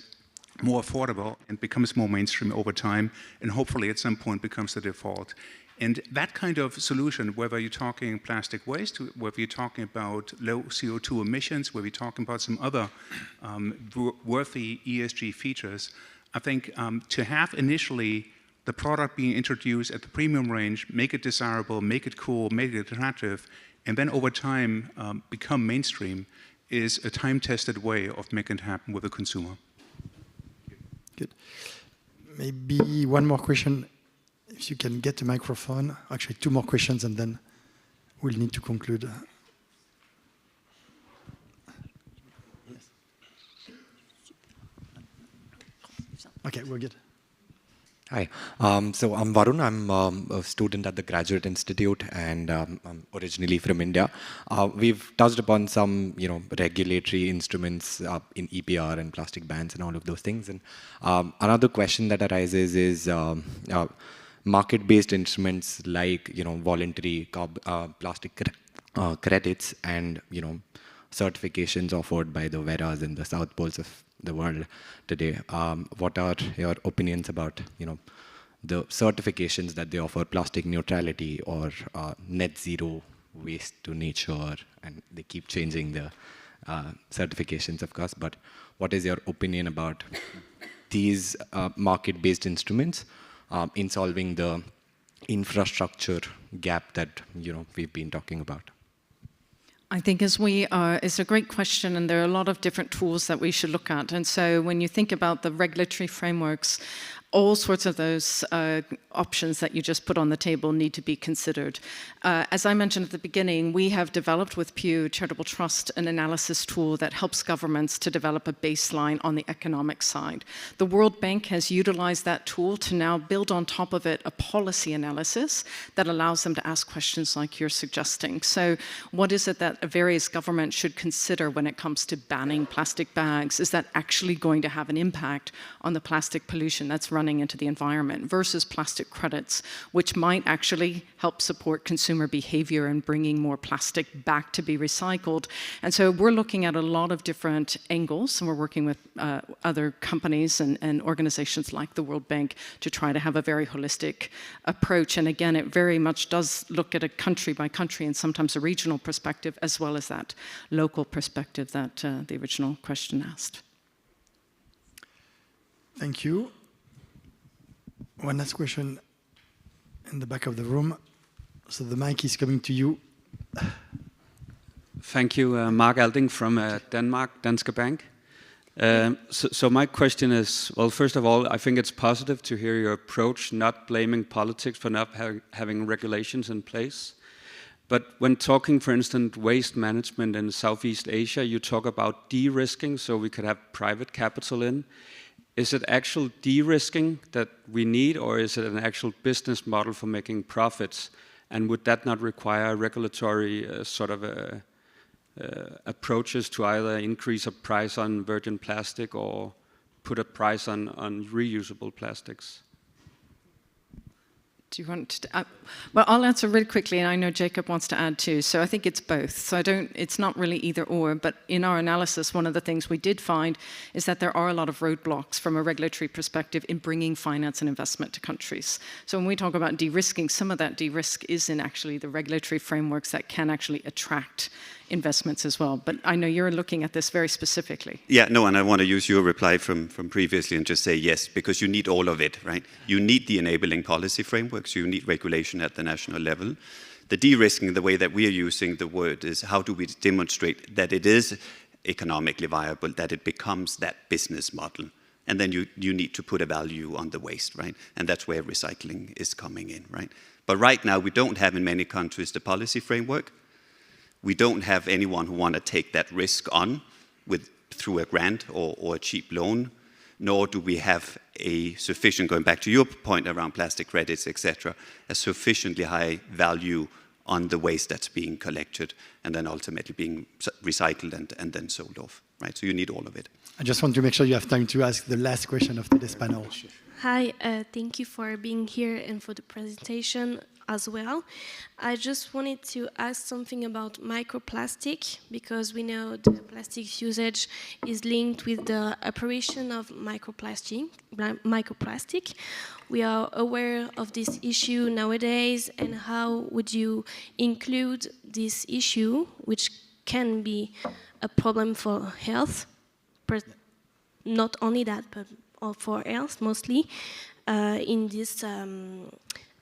Speaker 6: more affordable and becomes more mainstream over time, and hopefully at some point becomes the default. And that kind of solution, whether you're talking plastic waste, whether you're talking about low CO2 emissions, whether you're talking about some other worthy ESG features, I think to have initially the product being introduced at the premium range, make it desirable, make it cool, make it attractive, and then over time become mainstream is a time-tested way of making it happen with the consumer.
Speaker 3: Good. Maybe one more question. If you can get the microphone. Actually, two more questions, and then we'll need to conclude. Okay, we're good.
Speaker 9: Hi, so I'm Varun. I'm a student at the Graduate Institute, and I'm originally from India. We've touched upon some, regulatory instruments in EPR and plastic bans and all of those things. And another question that arises is market-based instruments like, voluntary plastic credits and, certifications offered by the Veras in the South Poles of the world today. What are your opinions about, the certifications that they offer, plastic neutrality or net zero waste to nature, and they keep changing the certifications, of course, but what is your opinion about these market-based instruments in solving the infrastructure gap that, we've been talking about?
Speaker 5: I think it's a great question, and there are a lot of different tools that we should look at. And so when you think about the regulatory frameworks, all sorts of those options that you just put on the table need to be considered. As I mentioned at the beginning, we have developed with Pew Charitable Trust an analysis tool that helps governments to develop a baseline on the economic side. The World Bank has utilized that tool to now build on top of it a policy analysis that allows them to ask questions like you're suggesting. So what is it that various governments should consider when it comes to banning plastic bags? Is that actually going to have an impact on the plastic pollution that's running into the environment versus plastic credits, which might actually help support consumer behavior and bringing more plastic back to be recycled? And so we're looking at a lot of different angles, and we're working with other companies and organizations like the World Bank to try to have a very holistic approach. And again, it very much does look at a country by country and sometimes a regional perspective as well as that local perspective that the original question asked.
Speaker 3: Thank you. One last question in the back of the room. So the mic is coming to you.
Speaker 10: Thank you, Mark Alding from Denmark, Danske Bank. So my question is, well, first of all, I think it's positive to hear your approach, not blaming politics for not having regulations in place. But when talking, for instance, waste management in Southeast Asia, you talk about de-risking, so we could have private capital in. Is it actual de-risking that we need, or is it an actual business model for making profits? And would that not require regulatory approaches to either increase a price on virgin plastic or put a price on reusable plastics?
Speaker 5: Do you want to? Well, I'll answer really quickly, and I know Jacob wants to add too. So I think it's both. So it's not really either or, but in our analysis, one of the things we did find is that there are a lot of roadblocks from a regulatory perspective in bringing finance and investment to countries. So when we talk about de-risking, some of that de-risk is in actually the regulatory frameworks that can actually attract investments as well. But I know you're looking at this very specifically.
Speaker 4: Yeah, no, and I want to use your reply from previously and just say yes, because you need all of it, right? You need the enabling policy frameworks, you need regulation at the national level. The de-risking, the way that we are using the word, is how do we demonstrate that it is economically viable, that it becomes that business model. And then you need to put a value on the waste, right? And that's where recycling is coming in, right? But right now, we don't have in many countries the policy framework. We don't have anyone who want to take that risk on through a grant or a cheap loan, nor do we have a sufficient, going back to your point around plastic credits, etc., a sufficiently high value on the waste that's being collected. and then ultimately being recycled and then sold off, right? So you need all of it.
Speaker 3: I just want to make sure you have time to ask the last question of today's panel.
Speaker 11: Hi, thank you for being here and for the presentation as well. I just wanted to ask something about microplastic, because we know the plastic usage is linked with the apparition of microplastic. We are aware of this issue nowadays, and how would you include this issue, which can be a problem for health, but not only that, but for health mostly, in this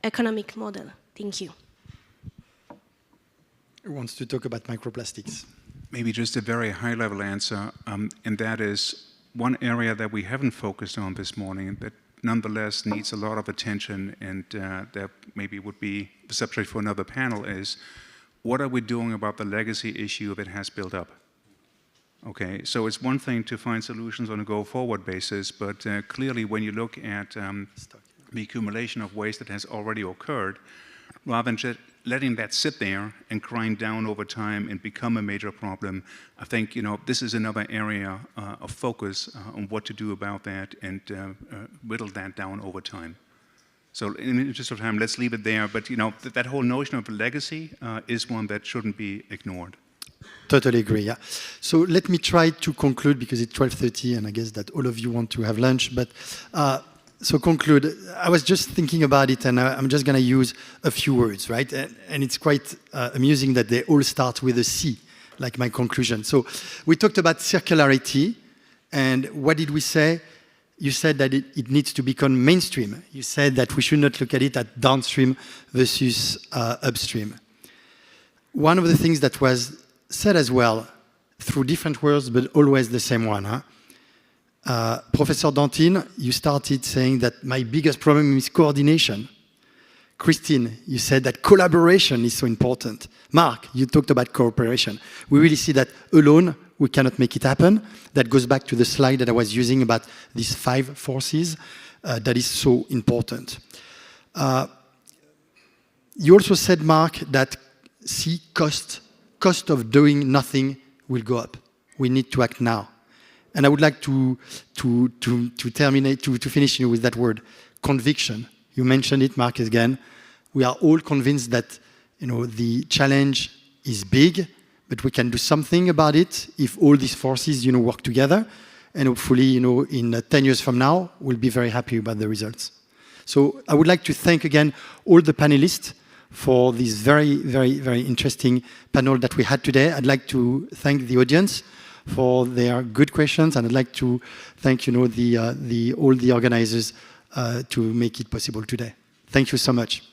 Speaker 11: economic model? Thank you.
Speaker 3: Who wants to talk about microplastics?
Speaker 6: Maybe just a very high-level answer, and that is one area that we haven't focused on this morning that nonetheless needs a lot of attention, and that maybe would be the subject for another panel, is what are we doing about the legacy issue that has built up? Okay, so it's one thing to find solutions on a go-forward basis, but clearly when you look at the accumulation of waste that has already occurred, rather than just letting that sit there and grind down over time and become a major problem, I think this is another area of focus on what to do about that and whittle that down over time. So in the interest of time, let's leave it there. But that whole notion of legacy is one that shouldn't be ignored.
Speaker 3: Totally agree, yeah. So let me try to conclude, because it's 12:30 and I guess that all of you want to have lunch. But so conclude, I was just thinking about it, and I'm just going to use a few words, right? And it's quite amusing that they all start with a C, like my conclusion. So we talked about circularity, and what did we say? You said that it needs to become mainstream. You said that we should not look at it at downstream versus upstream. One of the things that was said as well, through different words, but always the same one, huh? Professor Dantin, you started saying that my biggest problem is coordination. Christine, you said that collaboration is so important. Mark, you talked about cooperation. We really see that alone, we cannot make it happen. That goes back to the slide that I was using about these 5 forces. That is so important. You also said, Mark, that cost of doing nothing will go up. We need to act now. And I would like to finish with that word, conviction. You mentioned it, Mark, again. We are all convinced that the challenge is big, but we can do something about it if all these forces work together. And hopefully, in 10 years from now, we'll be very happy about the results. So I would like to thank again all the panelists for this very, very, very interesting panel that we had today. I'd like to thank the audience for their good questions, and I'd like to thank all the organizers to make it possible today. Thank you so much.